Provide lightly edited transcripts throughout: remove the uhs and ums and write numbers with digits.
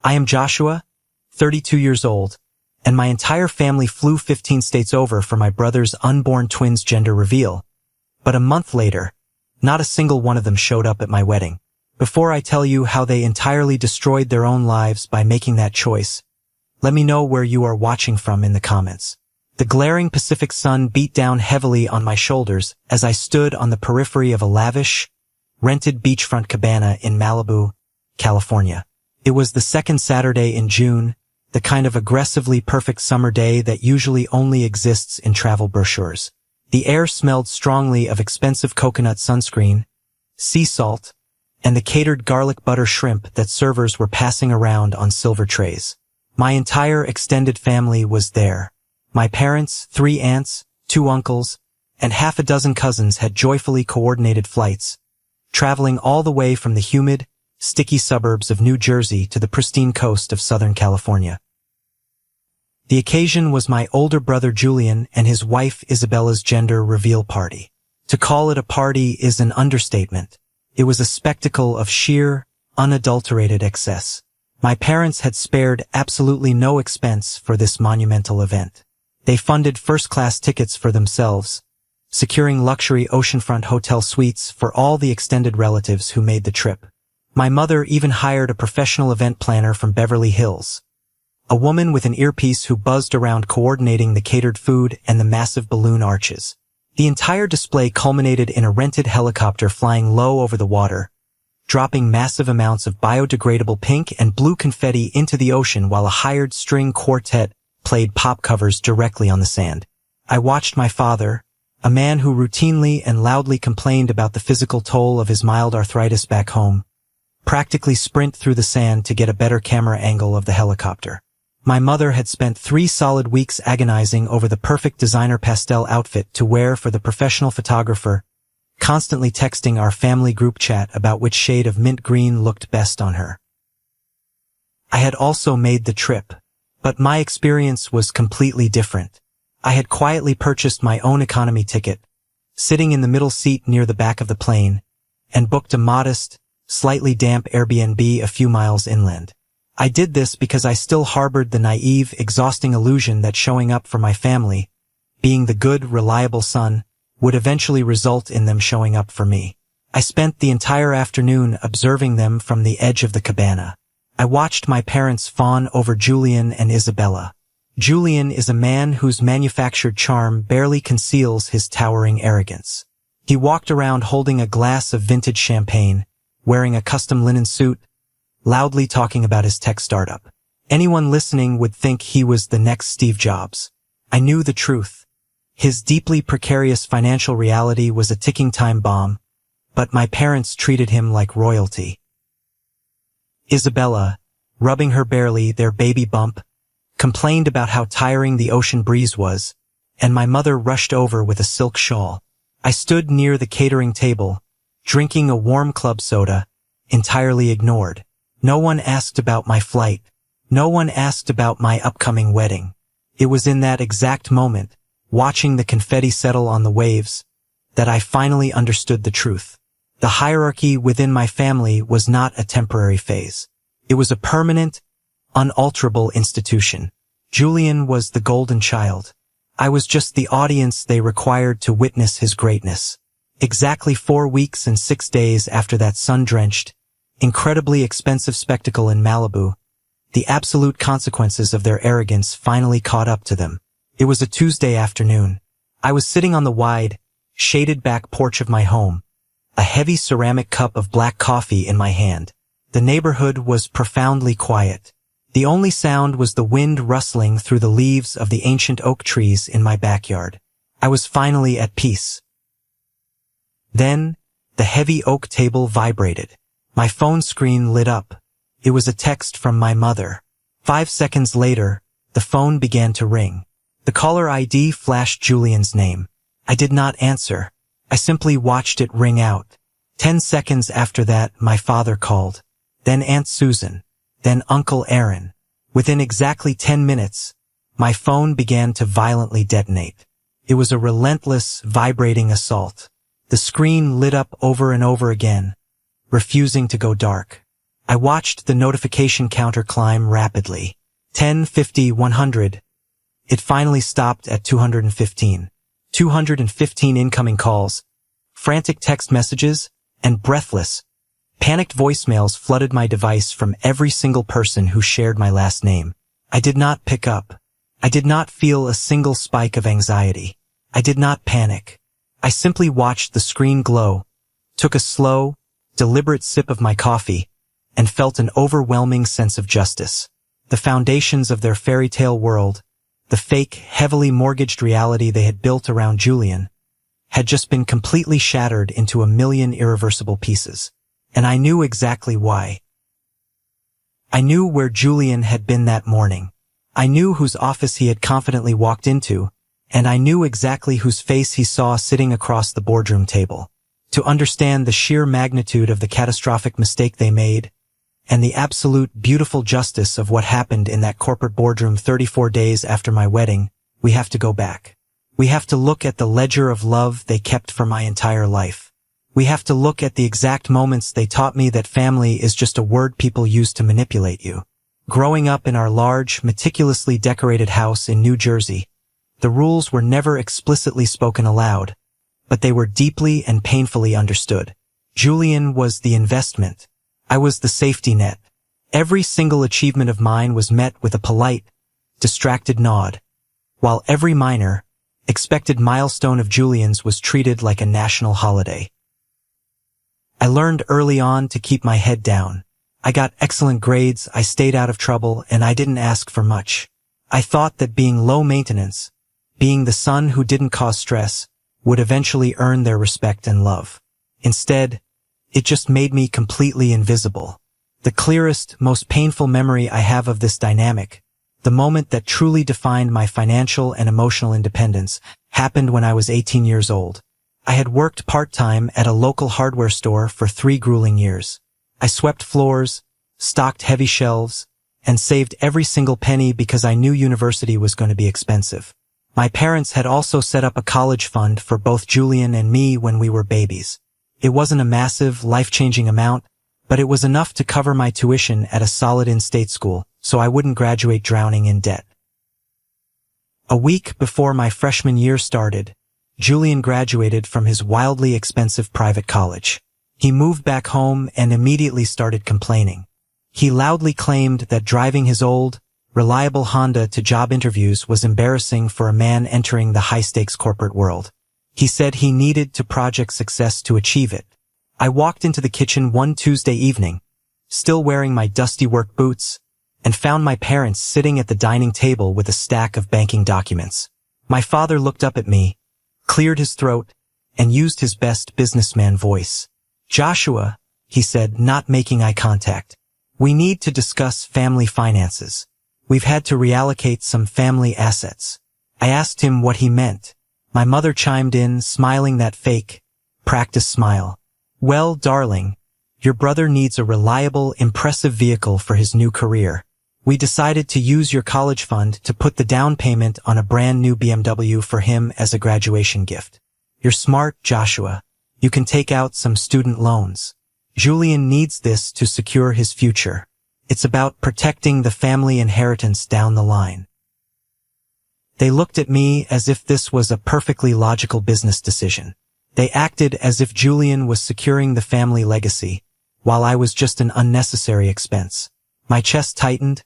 I am Joshua, 32 years old, and my entire family flew 15 states over for my brother's unborn twins' gender reveal. But a month later, not a single one of them showed up at my wedding. Before I tell you how they entirely destroyed their own lives by making that choice, let me know where you are watching from in the comments. The glaring Pacific sun beat down heavily on my shoulders as I stood on the periphery of a lavish, rented beachfront cabana in Malibu, California. It was the second Saturday in June, the kind of aggressively perfect summer day that usually only exists in travel brochures. The air smelled strongly of expensive coconut sunscreen, sea salt, and the catered garlic butter shrimp that servers were passing around on silver trays. My entire extended family was there. My parents, 3 aunts, 2 uncles, and half a dozen cousins had joyfully coordinated flights, traveling all the way from the humid, sticky suburbs of New Jersey to the pristine coast of Southern California. The occasion was my older brother Julian and his wife Isabella's gender reveal party. To call it a party is an understatement. It was a spectacle of sheer, unadulterated excess. My parents had spared absolutely no expense for this monumental event. They funded first-class tickets for themselves, securing luxury oceanfront hotel suites for all the extended relatives who made the trip. My mother even hired a professional event planner from Beverly Hills, a woman with an earpiece who buzzed around coordinating the catered food and the massive balloon arches. The entire display culminated in a rented helicopter flying low over the water, dropping massive amounts of biodegradable pink and blue confetti into the ocean while a hired string quartet played pop covers directly on the sand. I watched my father, a man who routinely and loudly complained about the physical toll of his mild arthritis back home, practically sprint through the sand to get a better camera angle of the helicopter. My mother had spent 3 solid weeks agonizing over the perfect designer pastel outfit to wear for the professional photographer, constantly texting our family group chat about which shade of mint green looked best on her. I had also made the trip, but my experience was completely different. I had quietly purchased my own economy ticket, sitting in the middle seat near the back of the plane, and booked a modest, slightly damp Airbnb a few miles inland. I did this because I still harbored the naive, exhausting illusion that showing up for my family, being the good, reliable son, would eventually result in them showing up for me. I spent the entire afternoon observing them from the edge of the cabana. I watched my parents fawn over Julian and Isabella. Julian is a man whose manufactured charm barely conceals his towering arrogance. He walked around holding a glass of vintage champagne, wearing a custom linen suit, loudly talking about his tech startup. Anyone listening would think he was the next Steve Jobs. I knew the truth. His deeply precarious financial reality was a ticking time bomb, but my parents treated him like royalty. Isabella, rubbing her belly, their baby bump, complained about how tiring the ocean breeze was, and my mother rushed over with a silk shawl. I stood near the catering table, drinking a warm club soda, entirely ignored. No one asked about my flight. No one asked about my upcoming wedding. It was in that exact moment, watching the confetti settle on the waves, that I finally understood the truth. The hierarchy within my family was not a temporary phase. It was a permanent, unalterable institution. Julian was the golden child. I was just the audience they required to witness his greatness. Exactly 4 weeks and 6 days after that sun-drenched, incredibly expensive spectacle in Malibu, the absolute consequences of their arrogance finally caught up to them. It was a Tuesday afternoon. I was sitting on the wide, shaded back porch of my home, a heavy ceramic cup of black coffee in my hand. The neighborhood was profoundly quiet. The only sound was the wind rustling through the leaves of the ancient oak trees in my backyard. I was finally at peace. Then, the heavy oak table vibrated. My phone screen lit up. It was a text from my mother. 5 seconds later, the phone began to ring. The caller ID flashed Julian's name. I did not answer. I simply watched it ring out. 10 seconds after that, my father called. Then Aunt Susan. Then Uncle Aaron. Within exactly 10 minutes, my phone began to violently detonate. It was a relentless, vibrating assault. The screen lit up over and over again, refusing to go dark. I watched the notification counter climb rapidly. 10, 50, 100. It finally stopped at 215. 215 incoming calls, frantic text messages, and breathless, panicked voicemails flooded my device from every single person who shared my last name. I did not pick up. I did not feel a single spike of anxiety. I did not panic. I simply watched the screen glow, took a slow, deliberate sip of my coffee, and felt an overwhelming sense of justice. The foundations of their fairy tale world, the fake, heavily mortgaged reality they had built around Julian, had just been completely shattered into a million irreversible pieces. And I knew exactly why. I knew where Julian had been that morning. I knew whose office he had confidently walked into, and I knew exactly whose face he saw sitting across the boardroom table. To understand the sheer magnitude of the catastrophic mistake they made, and the absolute beautiful justice of what happened in that corporate boardroom 34 days after my wedding, we have to go back. We have to look at the ledger of love they kept for my entire life. We have to look at the exact moments they taught me that family is just a word people use to manipulate you. Growing up in our large, meticulously decorated house in New Jersey, the rules were never explicitly spoken aloud, but they were deeply and painfully understood. Julian was the investment. I was the safety net. Every single achievement of mine was met with a polite, distracted nod, while every minor, expected milestone of Julian's was treated like a national holiday. I learned early on to keep my head down. I got excellent grades, I stayed out of trouble, and I didn't ask for much. I thought that being low maintenance, being the son who didn't cause stress, would eventually earn their respect and love. Instead, it just made me completely invisible. The clearest, most painful memory I have of this dynamic, the moment that truly defined my financial and emotional independence, happened when I was 18 years old. I had worked part-time at a local hardware store for 3 grueling years. I swept floors, stocked heavy shelves, and saved every single penny because I knew university was going to be expensive. My parents had also set up a college fund for both Julian and me when we were babies. It wasn't a massive, life-changing amount, but it was enough to cover my tuition at a solid in-state school, so I wouldn't graduate drowning in debt. A week before my freshman year started, Julian graduated from his wildly expensive private college. He moved back home and immediately started complaining. He loudly claimed that driving his old, reliable Honda to job interviews was embarrassing for a man entering the high-stakes corporate world. He said he needed to project success to achieve it. I walked into the kitchen one Tuesday evening, still wearing my dusty work boots, and found my parents sitting at the dining table with a stack of banking documents. My father looked up at me, cleared his throat, and used his best businessman voice. "Joshua," he said, not making eye contact, "we need to discuss family finances. We've had to reallocate some family assets." I asked him what he meant. My mother chimed in, smiling that fake, practice smile. "Well, darling, your brother needs a reliable, impressive vehicle for his new career. We decided to use your college fund to put the down payment on a brand new BMW for him as a graduation gift. You're smart, Joshua. You can take out some student loans. Julian needs this to secure his future. It's about protecting the family inheritance down the line." They looked at me as if this was a perfectly logical business decision. They acted as if Julian was securing the family legacy, while I was just an unnecessary expense. My chest tightened,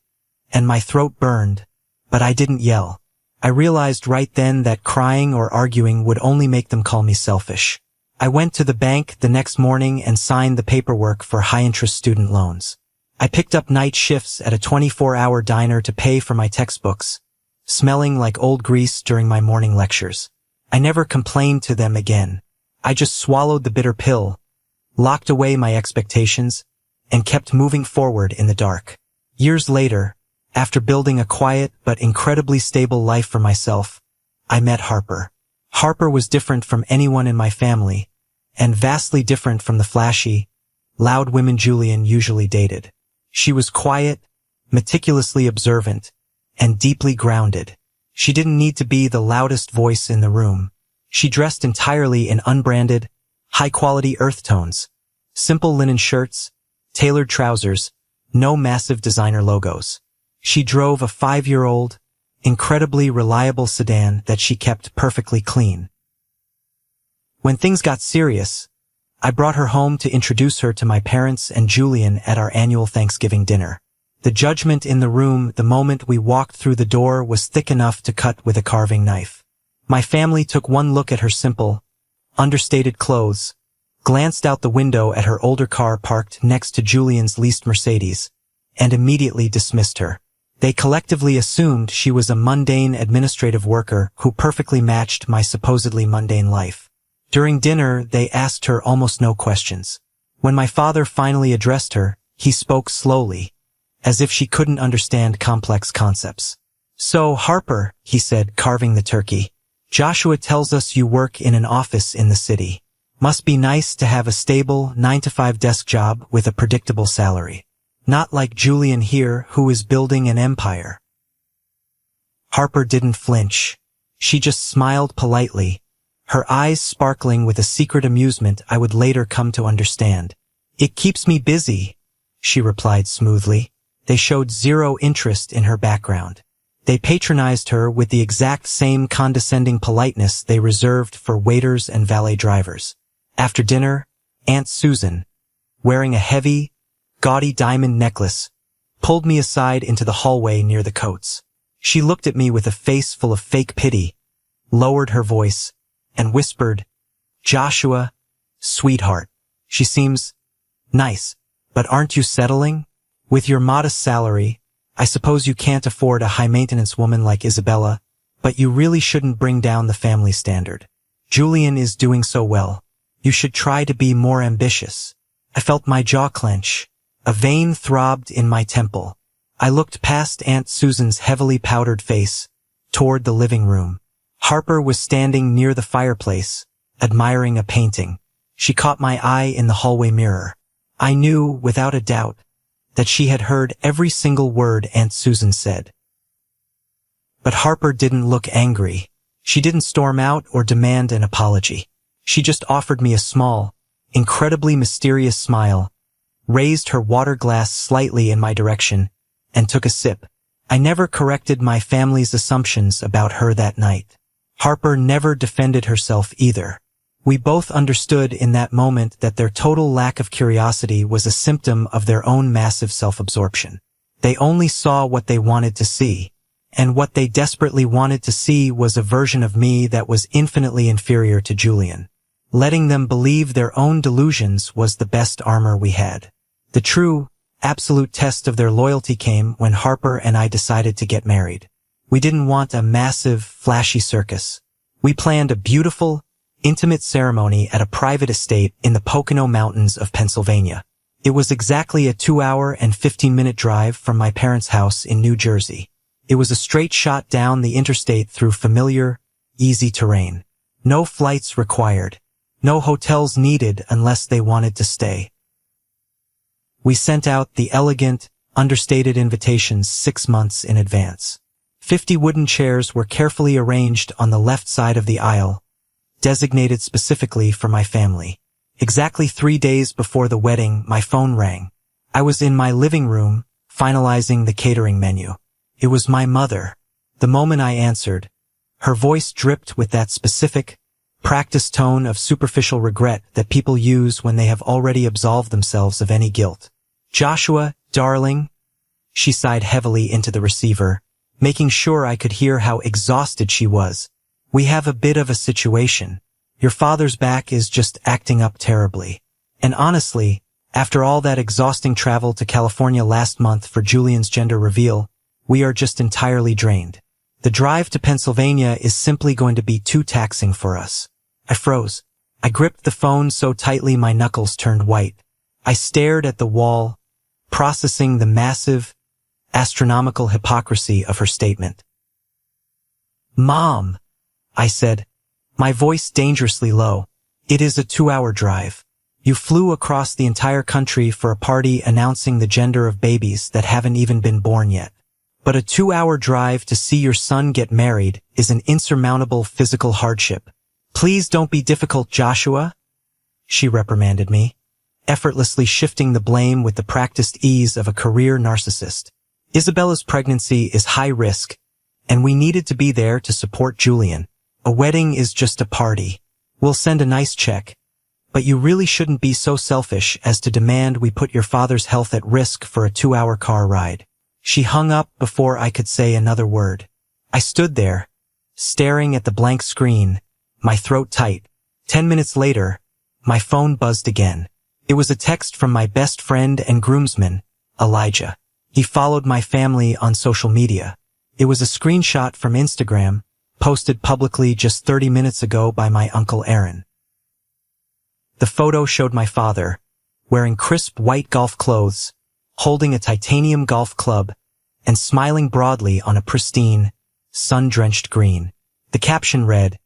and my throat burned, but I didn't yell. I realized right then that crying or arguing would only make them call me selfish. I went to the bank the next morning and signed the paperwork for high-interest student loans. I picked up night shifts at a 24-hour diner to pay for my textbooks, smelling like old grease during my morning lectures. I never complained to them again. I just swallowed the bitter pill, locked away my expectations, and kept moving forward in the dark. Years later, after building a quiet but incredibly stable life for myself, I met Harper. Harper was different from anyone in my family, and vastly different from the flashy, loud women Julian usually dated. She was quiet, meticulously observant, and deeply grounded. She didn't need to be the loudest voice in the room. She dressed entirely in unbranded, high-quality earth tones, simple linen shirts, tailored trousers, no massive designer logos. She drove a 5-year-old, incredibly reliable sedan that she kept perfectly clean. When things got serious, I brought her home to introduce her to my parents and Julian at our annual Thanksgiving dinner. The judgment in the room the moment we walked through the door was thick enough to cut with a carving knife. My family took one look at her simple, understated clothes, glanced out the window at her older car parked next to Julian's leased Mercedes, and immediately dismissed her. They collectively assumed she was a mundane administrative worker who perfectly matched my supposedly mundane life. During dinner, they asked her almost no questions. When my father finally addressed her, he spoke slowly, as if she couldn't understand complex concepts. "So, Harper," he said, carving the turkey, "Joshua tells us you work in an office in the city. Must be nice to have a stable 9-to-5 desk job with a predictable salary. Not like Julian here, who is building an empire." Harper didn't flinch. She just smiled politely, her eyes sparkling with a secret amusement I would later come to understand. "It keeps me busy," she replied smoothly. They showed zero interest in her background. They patronized her with the exact same condescending politeness they reserved for waiters and valet drivers. After dinner, Aunt Susan, wearing a heavy, gaudy diamond necklace, pulled me aside into the hallway near the coats. She looked at me with a face full of fake pity, lowered her voice, and whispered, "Joshua, sweetheart, she seems nice, but aren't you settling? With your modest salary, I suppose you can't afford a high-maintenance woman like Isabella, but you really shouldn't bring down the family standard. Julian is doing so well. You should try to be more ambitious." I felt my jaw clench. A vein throbbed in my temple. I looked past Aunt Susan's heavily powdered face, toward the living room. Harper was standing near the fireplace, admiring a painting. She caught my eye in the hallway mirror. I knew, without a doubt, that she had heard every single word Aunt Susan said. But Harper didn't look angry. She didn't storm out or demand an apology. She just offered me a small, incredibly mysterious smile, raised her water glass slightly in my direction, and took a sip. I never corrected my family's assumptions about her that night. Harper never defended herself either. We both understood in that moment that their total lack of curiosity was a symptom of their own massive self-absorption. They only saw what they wanted to see, and what they desperately wanted to see was a version of me that was infinitely inferior to Julian. Letting them believe their own delusions was the best armor we had. The true, absolute test of their loyalty came when Harper and I decided to get married. We didn't want a massive, flashy circus. We planned a beautiful, intimate ceremony at a private estate in the Pocono Mountains of Pennsylvania. It was exactly a 2-hour and 15-minute drive from my parents' house in New Jersey. It was a straight shot down the interstate through familiar, easy terrain. No flights required. No hotels needed unless they wanted to stay. We sent out the elegant, understated invitations 6 months in advance. 50 wooden chairs were carefully arranged on the left side of the aisle, designated specifically for my family. Exactly 3 days before the wedding, my phone rang. I was in my living room, finalizing the catering menu. It was my mother. The moment I answered, her voice dripped with that specific, practiced tone of superficial regret that people use when they have already absolved themselves of any guilt. "Joshua, darling," she sighed heavily into the receiver, making sure I could hear how exhausted she was. "We have a bit of a situation. Your father's back is just acting up terribly. And honestly, after all that exhausting travel to California last month for Julian's gender reveal, we are just entirely drained. The drive to Pennsylvania is simply going to be too taxing for us." I froze. I gripped the phone so tightly my knuckles turned white. I stared at the wall, processing the massive, astronomical hypocrisy of her statement. "Mom," I said, my voice dangerously low, "it is a 2-hour drive. You flew across the entire country for a party announcing the gender of babies that haven't even been born yet. But a 2-hour drive to see your son get married is an insurmountable physical hardship. Please don't be difficult, Joshua," she reprimanded me. effortlessly shifting the blame with the practiced ease of a career narcissist. Isabella's pregnancy is high risk, and we needed to be there to support Julian. A wedding is just a party. We'll send a nice check. But you really shouldn't be so selfish as to demand we put your father's health at risk for a 2-hour car ride. She hung up before I could say another word. I stood there, staring at the blank screen, my throat tight. 10 minutes later, my phone buzzed again. It was a text from my best friend and groomsman, Elijah. He followed my family on social media. It was a screenshot from Instagram, posted publicly just 30 minutes ago by my Uncle Aaron. The photo showed my father, wearing crisp white golf clothes, holding a titanium golf club, and smiling broadly on a pristine, sun-drenched green. The caption read,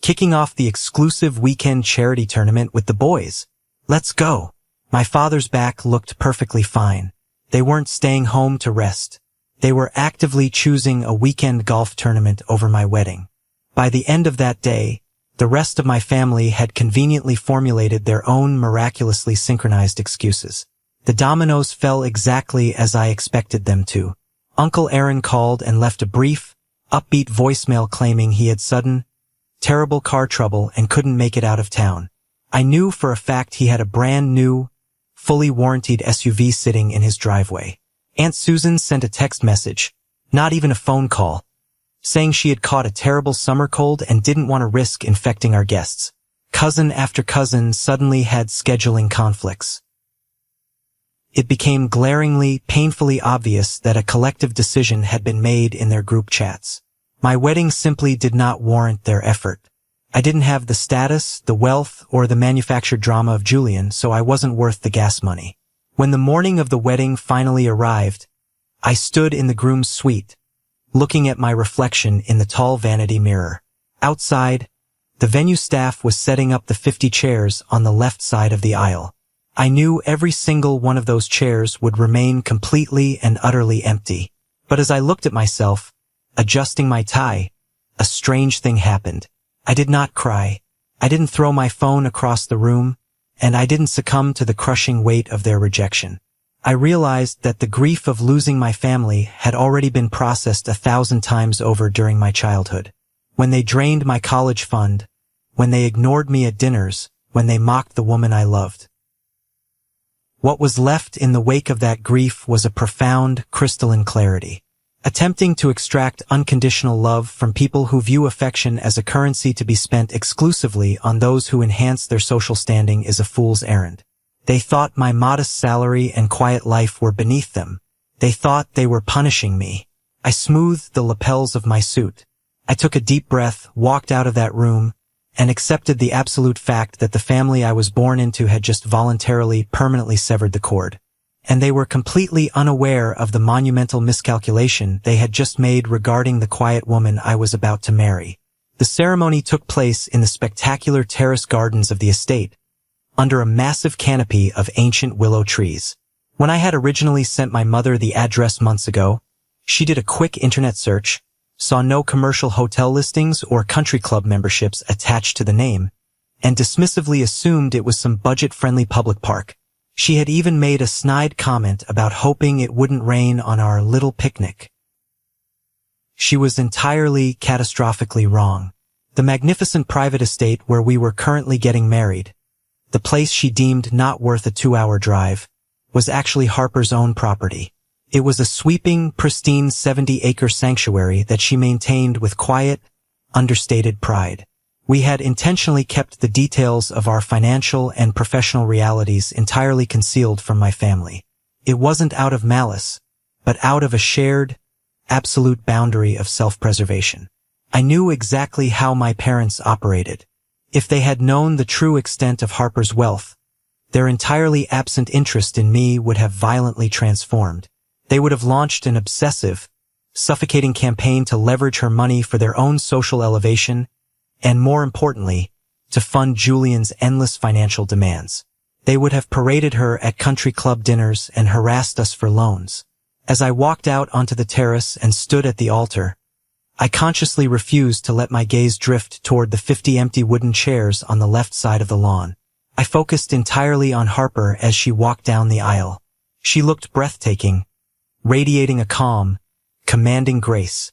"Kicking off the exclusive weekend charity tournament with the boys. Let's go." My father's back looked perfectly fine. They weren't staying home to rest. They were actively choosing a weekend golf tournament over my wedding. By the end of that day, the rest of my family had conveniently formulated their own miraculously synchronized excuses. The dominoes fell exactly as I expected them to. Uncle Aaron called and left a brief, upbeat voicemail claiming he had sudden, terrible car trouble and couldn't make it out of town. I knew for a fact he had a brand new, fully warranted SUV sitting in his driveway. Aunt Susan sent a text message, not even a phone call, saying she had caught a terrible summer cold and didn't want to risk infecting our guests. Cousin after cousin suddenly had scheduling conflicts. It became glaringly, painfully obvious that a collective decision had been made in their group chats. My wedding simply did not warrant their effort. I didn't have the status, the wealth, or the manufactured drama of Julian, so I wasn't worth the gas money. When the morning of the wedding finally arrived, I stood in the groom's suite, looking at my reflection in the tall vanity mirror. Outside, the venue staff was setting up the 50 chairs on the left side of the aisle. I knew every single one of those chairs would remain completely and utterly empty. But as I looked at myself, adjusting my tie, a strange thing happened. I did not cry. I didn't throw my phone across the room, and I didn't succumb to the crushing weight of their rejection. I realized that the grief of losing my family had already been processed 1,000 times over during my childhood. When they drained my college fund, when they ignored me at dinners, when they mocked the woman I loved. What was left in the wake of that grief was a profound, crystalline clarity. Attempting to extract unconditional love from people who view affection as a currency to be spent exclusively on those who enhance their social standing is a fool's errand. They thought my modest salary and quiet life were beneath them. They thought they were punishing me. I smoothed the lapels of my suit. I took a deep breath, walked out of that room, and accepted the absolute fact that the family I was born into had just voluntarily, permanently severed the cord. And they were completely unaware of the monumental miscalculation they had just made regarding the quiet woman I was about to marry. The ceremony took place in the spectacular terrace gardens of the estate, under a massive canopy of ancient willow trees. When I had originally sent my mother the address months ago, she did a quick internet search, saw no commercial hotel listings or country club memberships attached to the name, and dismissively assumed it was some budget-friendly public park. She had even made a snide comment about hoping it wouldn't rain on our little picnic. She was entirely, catastrophically wrong. The magnificent private estate where we were currently getting married, the place she deemed not worth a 2-hour drive, was actually Harper's own property. It was a sweeping, pristine 70-acre sanctuary that she maintained with quiet, understated pride. We had intentionally kept the details of our financial and professional realities entirely concealed from my family. It wasn't out of malice, but out of a shared, absolute boundary of self-preservation. I knew exactly how my parents operated. If they had known the true extent of Harper's wealth, their entirely absent interest in me would have violently transformed. They would have launched an obsessive, suffocating campaign to leverage her money for their own social elevation, and more importantly, to fund Julian's endless financial demands. They would have paraded her at country club dinners and harassed us for loans. As I walked out onto the terrace and stood at the altar, I consciously refused to let my gaze drift toward the 50 empty wooden chairs on the left side of the lawn. I focused entirely on Harper as she walked down the aisle. She looked breathtaking, radiating a calm, commanding grace.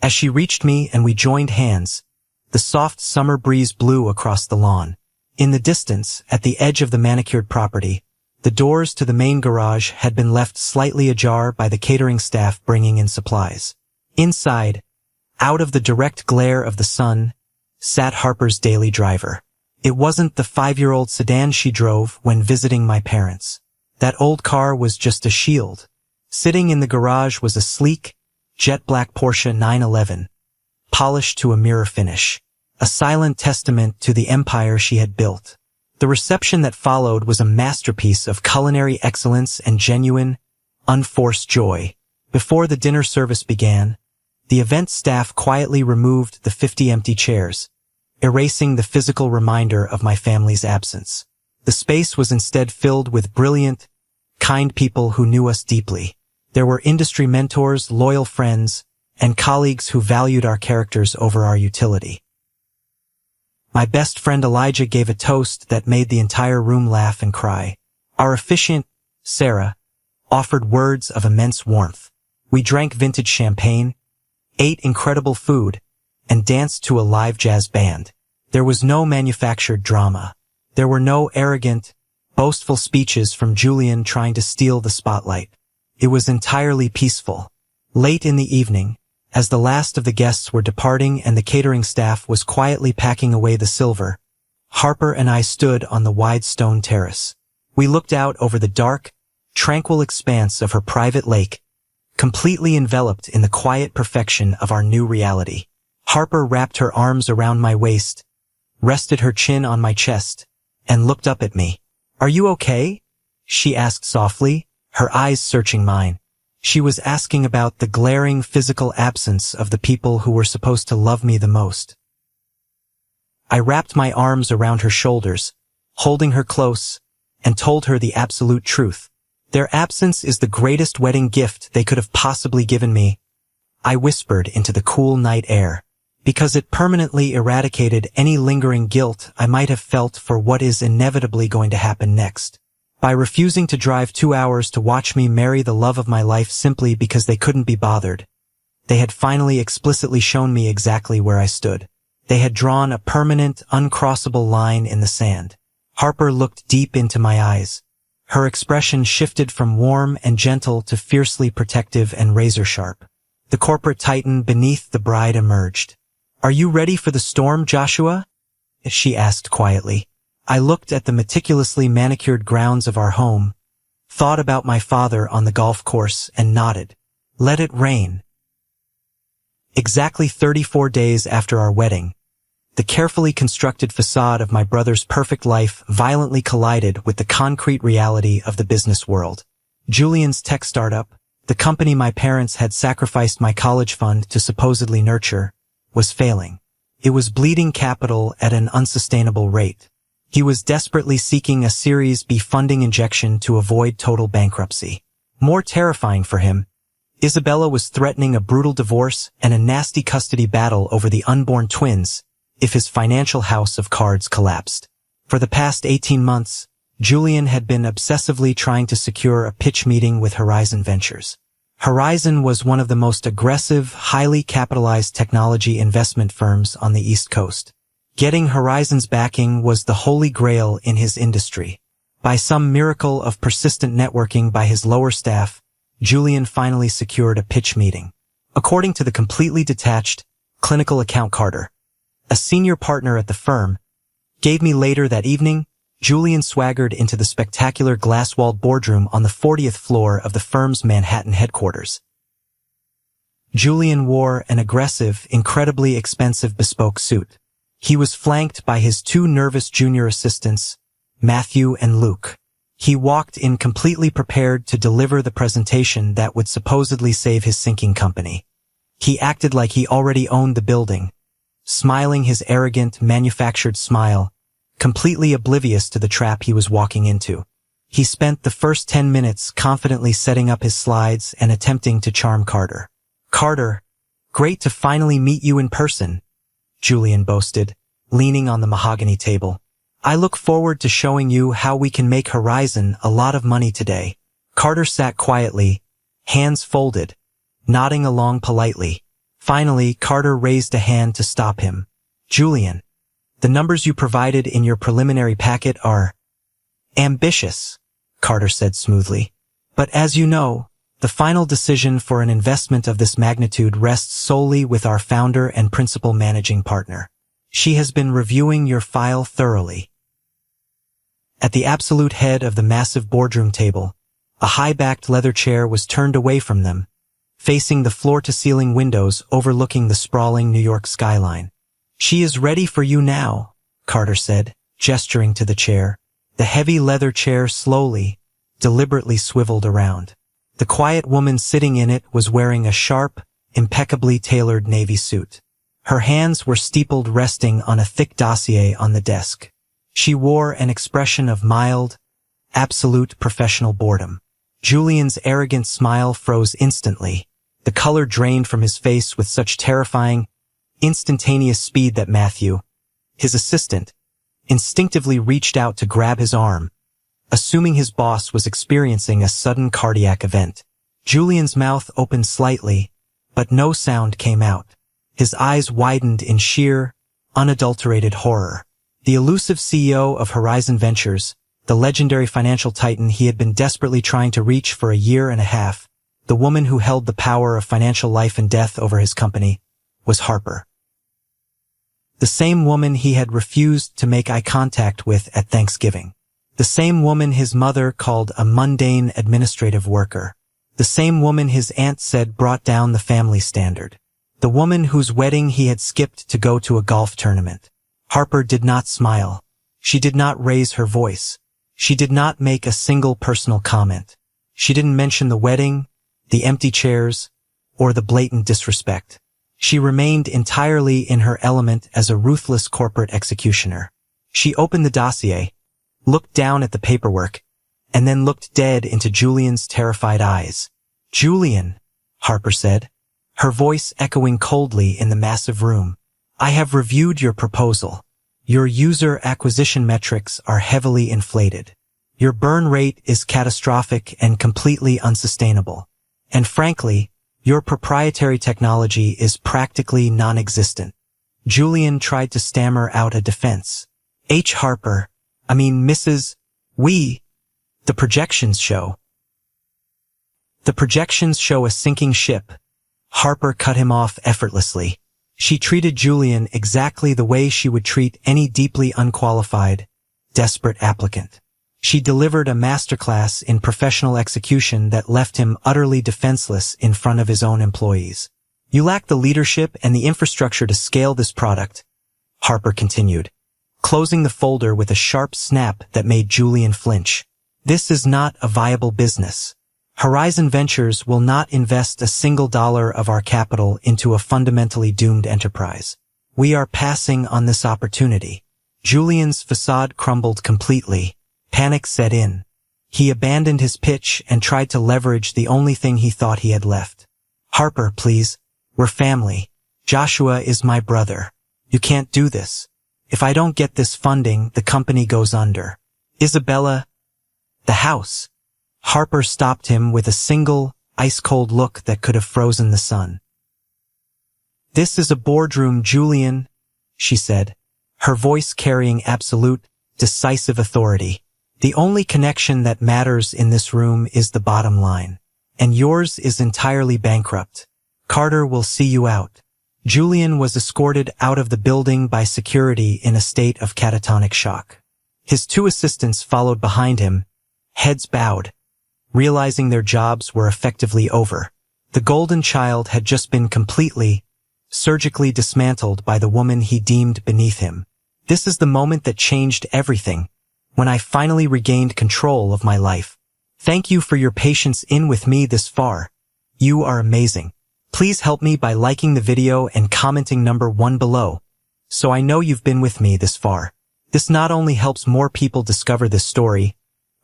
As she reached me and we joined hands, the soft summer breeze blew across the lawn. In the distance, at the edge of the manicured property, the doors to the main garage had been left slightly ajar by the catering staff bringing in supplies. Inside, out of the direct glare of the sun, sat Harper's daily driver. It wasn't the 5-year-old sedan she drove when visiting my parents. That old car was just a shield. Sitting in the garage was a sleek, jet-black Porsche 911, polished to a mirror finish, a silent testament to the empire she had built. The reception that followed was a masterpiece of culinary excellence and genuine, unforced joy. Before the dinner service began, the event staff quietly removed the 50 empty chairs, erasing the physical reminder of my family's absence. The space was instead filled with brilliant, kind people who knew us deeply. There were industry mentors, loyal friends, and colleagues who valued our characters over our utility. My best friend Elijah gave a toast that made the entire room laugh and cry. Our officiant, Sarah, offered words of immense warmth. We drank vintage champagne, ate incredible food, and danced to a live jazz band. There was no manufactured drama. There were no arrogant, boastful speeches from Julian trying to steal the spotlight. It was entirely peaceful. Late in the evening, as the last of the guests were departing and the catering staff was quietly packing away the silver, Harper and I stood on the wide stone terrace. We looked out over the dark, tranquil expanse of her private lake, completely enveloped in the quiet perfection of our new reality. Harper wrapped her arms around my waist, rested her chin on my chest, and looked up at me. "Are you okay?" she asked softly, her eyes searching mine. She was asking about the glaring physical absence of the people who were supposed to love me the most. I wrapped my arms around her shoulders, holding her close, and told her the absolute truth. "Their absence is the greatest wedding gift they could have possibly given me," I whispered into the cool night air, because it permanently eradicated any lingering guilt I might have felt for what is inevitably going to happen next. By refusing to drive 2 hours to watch me marry the love of my life simply because they couldn't be bothered, they had finally explicitly shown me exactly where I stood. They had drawn a permanent, uncrossable line in the sand. Harper looked deep into my eyes. Her expression shifted from warm and gentle to fiercely protective and razor-sharp. The corporate titan beneath the bride emerged. "Are you ready for the storm, Joshua?" she asked quietly. I looked at the meticulously manicured grounds of our home, thought about my father on the golf course, and nodded. "Let it rain." Exactly 34 days after our wedding, the carefully constructed facade of my brother's perfect life violently collided with the concrete reality of the business world. Julian's tech startup, the company my parents had sacrificed my college fund to supposedly nurture, was failing. It was bleeding capital at an unsustainable rate. He was desperately seeking a Series B funding injection to avoid total bankruptcy. More terrifying for him, Isabella was threatening a brutal divorce and a nasty custody battle over the unborn twins if his financial house of cards collapsed. For the past 18 months, Julian had been obsessively trying to secure a pitch meeting with Horizon Ventures. Horizon was one of the most aggressive, highly capitalized technology investment firms on the East Coast. Getting Horizon's backing was the holy grail in his industry. By some miracle of persistent networking by his lower staff, Julian finally secured a pitch meeting. According to the completely detached, clinical account Carter, a senior partner at the firm, gave me later that evening, Julian swaggered into the spectacular glass-walled boardroom on the 40th floor of the firm's Manhattan headquarters. Julian wore an aggressive, incredibly expensive bespoke suit. He was flanked by his 2 nervous junior assistants, Matthew and Luke. He walked in completely prepared to deliver the presentation that would supposedly save his sinking company. He acted like he already owned the building, smiling his arrogant, manufactured smile, completely oblivious to the trap he was walking into. He spent the first 10 minutes confidently setting up his slides and attempting to charm Carter. "Carter, great to finally meet you in person," Julian boasted, leaning on the mahogany table. I look forward to showing you how we can make Horizon a lot of money today. Carter sat quietly, hands folded, nodding along politely. Finally, Carter raised a hand to stop him. Julian, the numbers you provided in your preliminary packet are ambitious, Carter said smoothly. But as you know, the final decision for an investment of this magnitude rests solely with our founder and principal managing partner. She has been reviewing your file thoroughly. At the absolute head of the massive boardroom table, a high-backed leather chair was turned away from them, facing the floor-to-ceiling windows overlooking the sprawling New York skyline. She is ready for you now, Carter said, gesturing to the chair. The heavy leather chair slowly, deliberately swiveled around. The quiet woman sitting in it was wearing a sharp, impeccably tailored navy suit. Her hands were steepled, resting on a thick dossier on the desk. She wore an expression of mild, absolute professional boredom. Julian's arrogant smile froze instantly. The color drained from his face with such terrifying, instantaneous speed that Matthew, his assistant, instinctively reached out to grab his arm, assuming his boss was experiencing a sudden cardiac event. Julian's mouth opened slightly, but no sound came out. His eyes widened in sheer, unadulterated horror. The elusive CEO of Horizon Ventures, the legendary financial titan he had been desperately trying to reach for a year and a half, the woman who held the power of financial life and death over his company, was Harper. The same woman he had refused to make eye contact with at Thanksgiving. The same woman his mother called a mundane administrative worker. The same woman his aunt said brought down the family standard. The woman whose wedding he had skipped to go to a golf tournament. Harper did not smile. She did not raise her voice. She did not make a single personal comment. She didn't mention the wedding, the empty chairs, or the blatant disrespect. She remained entirely in her element as a ruthless corporate executioner. She opened the dossier, looked down at the paperwork, and then looked dead into Julian's terrified eyes. "Julian," Harper said, her voice echoing coldly in the massive room. "I have reviewed your proposal. Your user acquisition metrics are heavily inflated. Your burn rate is catastrophic and completely unsustainable. And frankly, your proprietary technology is practically non-existent." Julian tried to stammer out a defense. Harper, Mrs. The projections show. The projections show a sinking ship. Harper cut him off effortlessly. She treated Julian exactly the way she would treat any deeply unqualified, desperate applicant. She delivered a masterclass in professional execution that left him utterly defenseless in front of his own employees. "You lack the leadership and the infrastructure to scale this product," Harper continued, closing the folder with a sharp snap that made Julian flinch. "This is not a viable business. Horizon Ventures will not invest a single dollar of our capital into a fundamentally doomed enterprise. We are passing on this opportunity." Julian's facade crumbled completely. Panic set in. He abandoned his pitch and tried to leverage the only thing he thought he had left. "Harper, please. We're family. Joshua is my brother. You can't do this. If I don't get this funding, the company goes under. Isabella, the house." Harper stopped him with a single, ice-cold look that could have frozen the sun. "This is a boardroom, Julian," she said, her voice carrying absolute, decisive authority. "The only connection that matters in this room is the bottom line, and yours is entirely bankrupt. Carter will see you out." Julian was escorted out of the building by security in a state of catatonic shock. His two assistants followed behind him, heads bowed, realizing their jobs were effectively over. The golden child had just been completely, surgically dismantled by the woman he deemed beneath him. "This is the moment that changed everything, when I finally regained control of my life. Thank you for your patience in with me this far. You are amazing. Please help me by liking the video and commenting number 1 below, so I know you've been with me this far. This not only helps more people discover this story,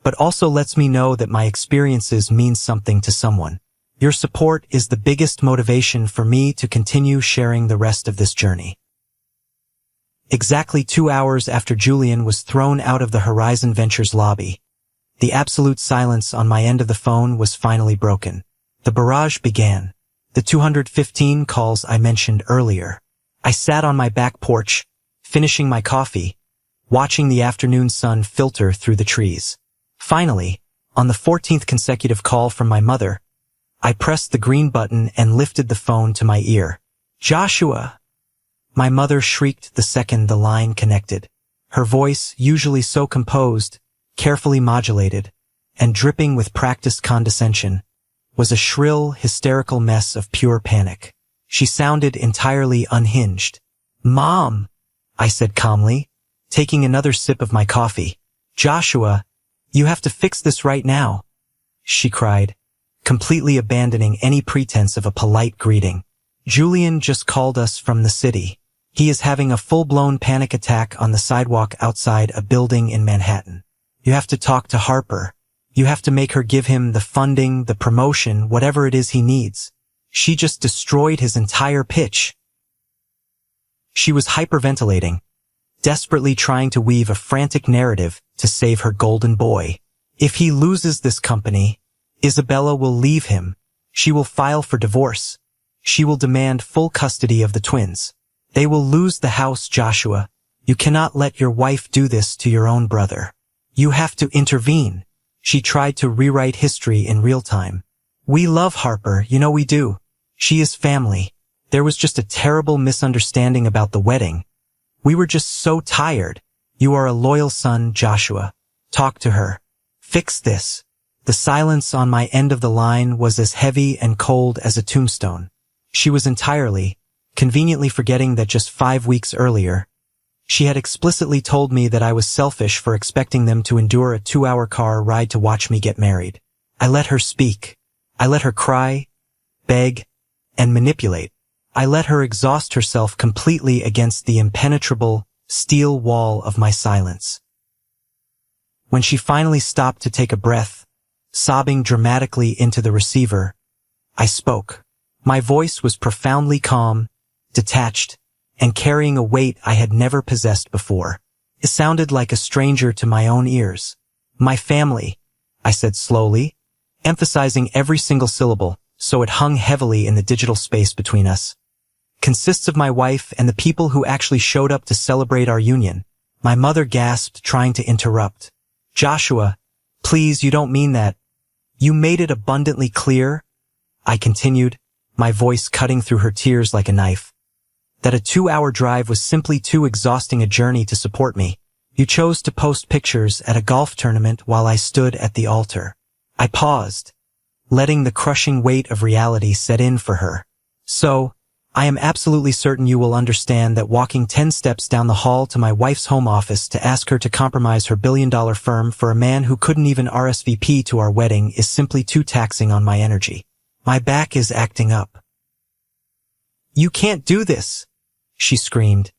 but also lets me know that my experiences mean something to someone. Your support is the biggest motivation for me to continue sharing the rest of this journey." Exactly 2 hours after Julian was thrown out of the Horizon Ventures lobby, the absolute silence on my end of the phone was finally broken. The barrage began. The 215 calls I mentioned earlier. I sat on my back porch, finishing my coffee, watching the afternoon sun filter through the trees. Finally, on the 14th consecutive call from my mother, I pressed the green button and lifted the phone to my ear. "Joshua!" My mother shrieked the second the line connected. Her voice, usually so composed, carefully modulated, and dripping with practiced condescension, was a shrill, hysterical mess of pure panic. She sounded entirely unhinged. "Mom," I said calmly, taking another sip of my coffee. "Joshua, you have to fix this right now," she cried, completely abandoning any pretense of a polite greeting. "Julian just called us from the city. He is having a full-blown panic attack on the sidewalk outside a building in Manhattan. You have to talk to Harper. You have to make her give him the funding, the promotion, whatever it is he needs. She just destroyed his entire pitch." She was hyperventilating, desperately trying to weave a frantic narrative to save her golden boy. If he loses this company, Isabella will leave him. She will file for divorce. She will demand full custody of the twins. They will lose the house, Joshua. You cannot let your wife do this to your own brother. You have to intervene. She tried to rewrite history in real time. "We love Harper, you know we do. She is family. There was just a terrible misunderstanding about the wedding. We were just so tired. You are a loyal son, Joshua. Talk to her. Fix this." The silence on my end of the line was as heavy and cold as a tombstone. She was entirely, conveniently forgetting that just 5 weeks earlier, she had explicitly told me that I was selfish for expecting them to endure a 2-hour car ride to watch me get married. I let her speak. I let her cry, beg, and manipulate. I let her exhaust herself completely against the impenetrable, steel wall of my silence. When she finally stopped to take a breath, sobbing dramatically into the receiver, I spoke. My voice was profoundly calm, detached, and carrying a weight I had never possessed before. It sounded like a stranger to my own ears. "My family," I said slowly, emphasizing every single syllable, so it hung heavily in the digital space between us, "consists of my wife and the people who actually showed up to celebrate our union." My mother gasped, trying to interrupt. "Joshua, please, you don't mean that. You made it abundantly clear," I continued, my voice cutting through her tears like a knife, "that a 2-hour drive was simply too exhausting a journey to support me. You chose to post pictures at a golf tournament while I stood at the altar." I paused, letting the crushing weight of reality set in for her. "So, I am absolutely certain you will understand that walking 10 steps down the hall to my wife's home office to ask her to compromise her billion-dollar firm for a man who couldn't even RSVP to our wedding is simply too taxing on my energy. My back is acting up." "You can't do this," she screamed,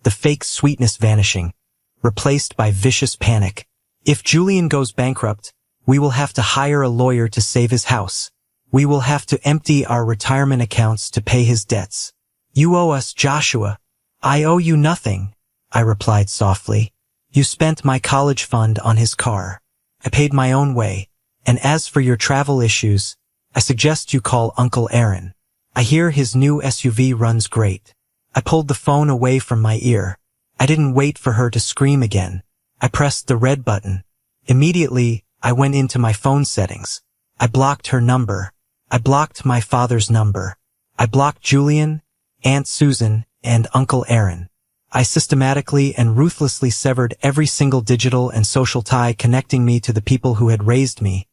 the fake sweetness vanishing, replaced by vicious panic. "If Julian goes bankrupt, we will have to hire a lawyer to save his house. We will have to empty our retirement accounts to pay his debts. You owe us, Joshua." "I owe you nothing," I replied softly. "You spent my college fund on his car. I paid my own way. And as for your travel issues, I suggest you call Uncle Aaron. I hear his new SUV runs great." I pulled the phone away from my ear. I didn't wait for her to scream again. I pressed the red button. Immediately, I went into my phone settings. I blocked her number. I blocked my father's number. I blocked Julian, Aunt Susan, and Uncle Aaron. I systematically and ruthlessly severed every single digital and social tie connecting me to the people who had raised me,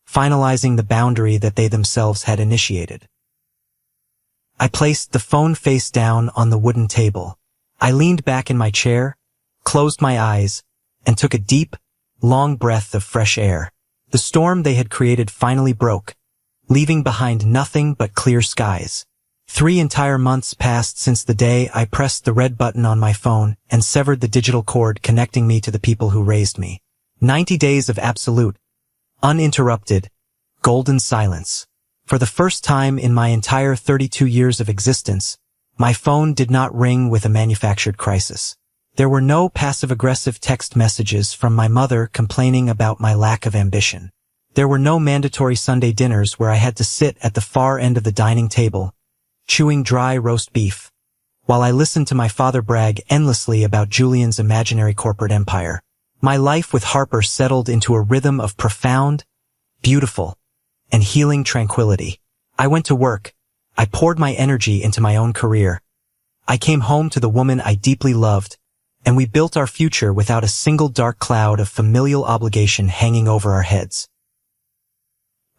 finalizing the boundary that they themselves had initiated. I placed the phone face down on the wooden table. I leaned back in my chair, closed my eyes, and took a deep, long breath of fresh air. The storm they had created finally broke, leaving behind nothing but clear skies. 3 entire months passed since the day I pressed the red button on my phone and severed the digital cord connecting me to the people who raised me. 90 days of absolute, uninterrupted, golden silence. For the first time in my entire 32 years of existence, my phone did not ring with a manufactured crisis. There were no passive-aggressive text messages from my mother complaining about my lack of ambition. There were no mandatory Sunday dinners where I had to sit at the far end of the dining table, chewing dry roast beef, while I listened to my father brag endlessly about Julian's imaginary corporate empire. My life with Harper settled into a rhythm of profound, beautiful, and healing tranquility. I went to work. I poured my energy into my own career. I came home to the woman I deeply loved, and we built our future without a single dark cloud of familial obligation hanging over our heads.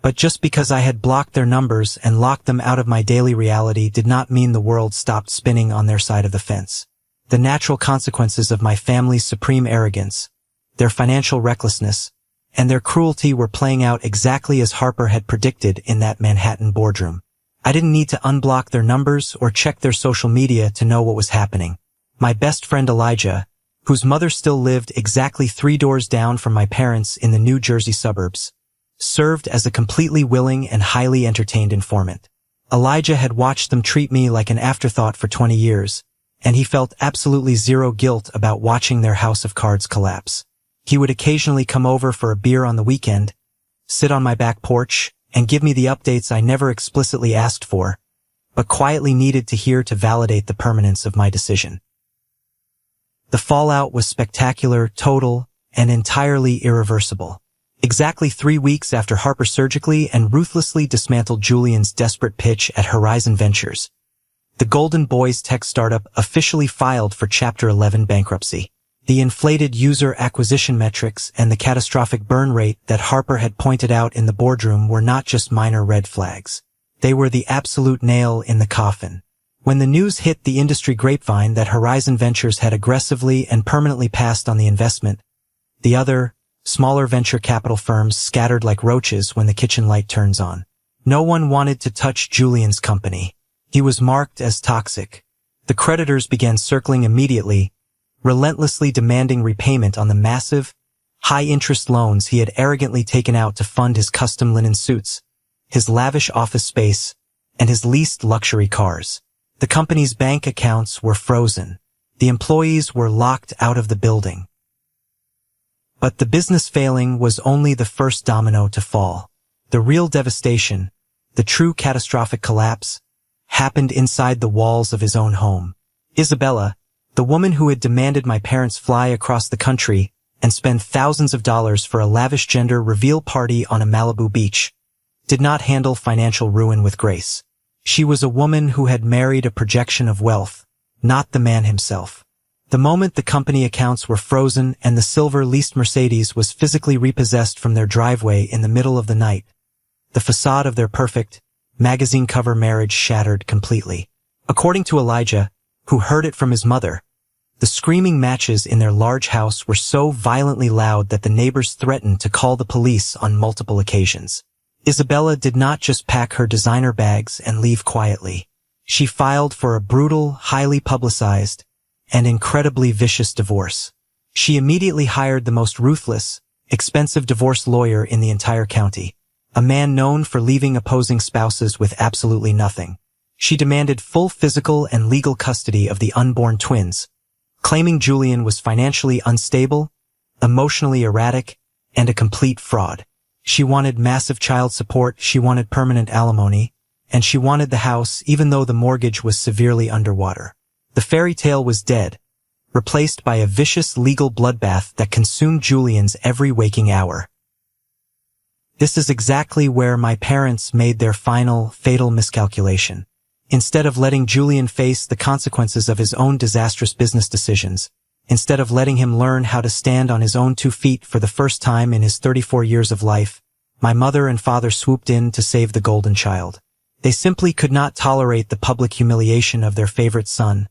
But just because I had blocked their numbers and locked them out of my daily reality did not mean the world stopped spinning on their side of the fence. The natural consequences of my family's supreme arrogance, their financial recklessness, and their cruelty were playing out exactly as Harper had predicted in that Manhattan boardroom. I didn't need to unblock their numbers or check their social media to know what was happening. My best friend Elijah, whose mother still lived exactly 3 doors down from my parents in the New Jersey suburbs, served as a completely willing and highly entertained informant. Elijah had watched them treat me like an afterthought for 20 years, and he felt absolutely zero guilt about watching their house of cards collapse. He would occasionally come over for a beer on the weekend, sit on my back porch, and give me the updates I never explicitly asked for, but quietly needed to hear to validate the permanence of my decision. The fallout was spectacular, total, and entirely irreversible. Exactly 3 weeks after Harper surgically and ruthlessly dismantled Julian's desperate pitch at Horizon Ventures, the Golden Boys tech startup officially filed for Chapter 11 bankruptcy. The inflated user acquisition metrics and the catastrophic burn rate that Harper had pointed out in the boardroom were not just minor red flags. They were the absolute nail in the coffin. When the news hit the industry grapevine that Horizon Ventures had aggressively and permanently passed on the investment, the other, smaller venture capital firms scattered like roaches when the kitchen light turns on. No one wanted to touch Julian's company. He was marked as toxic. The creditors began circling immediately, relentlessly demanding repayment on the massive, high-interest loans he had arrogantly taken out to fund his custom linen suits, his lavish office space, and his leased luxury cars. The company's bank accounts were frozen. The employees were locked out of the building. But the business failing was only the first domino to fall. The real devastation, the true catastrophic collapse, happened inside the walls of his own home. Isabella, the woman who had demanded my parents fly across the country and spend thousands of dollars for a lavish gender reveal party on a Malibu beach, did not handle financial ruin with grace. She was a woman who had married a projection of wealth, not the man himself. The moment the company accounts were frozen and the silver leased Mercedes was physically repossessed from their driveway in the middle of the night, the facade of their perfect, magazine cover marriage shattered completely. According to Elijah, who heard it from his mother, the screaming matches in their large house were so violently loud that the neighbors threatened to call the police on multiple occasions. Isabella did not just pack her designer bags and leave quietly. She filed for a brutal, highly publicized, and incredibly vicious divorce. She immediately hired the most ruthless, expensive divorce lawyer in the entire county, a man known for leaving opposing spouses with absolutely nothing. She demanded full physical and legal custody of the unborn twins, claiming Julian was financially unstable, emotionally erratic, and a complete fraud. She wanted massive child support, she wanted permanent alimony, and she wanted the house even though the mortgage was severely underwater. The fairy tale was dead, replaced by a vicious legal bloodbath that consumed Julian's every waking hour. This is exactly where my parents made their final, fatal miscalculation. Instead of letting Julian face the consequences of his own disastrous business decisions, instead of letting him learn how to stand on his own 2 feet for the first time in his 34 years of life, my mother and father swooped in to save the golden child. They simply could not tolerate the public humiliation of their favorite son,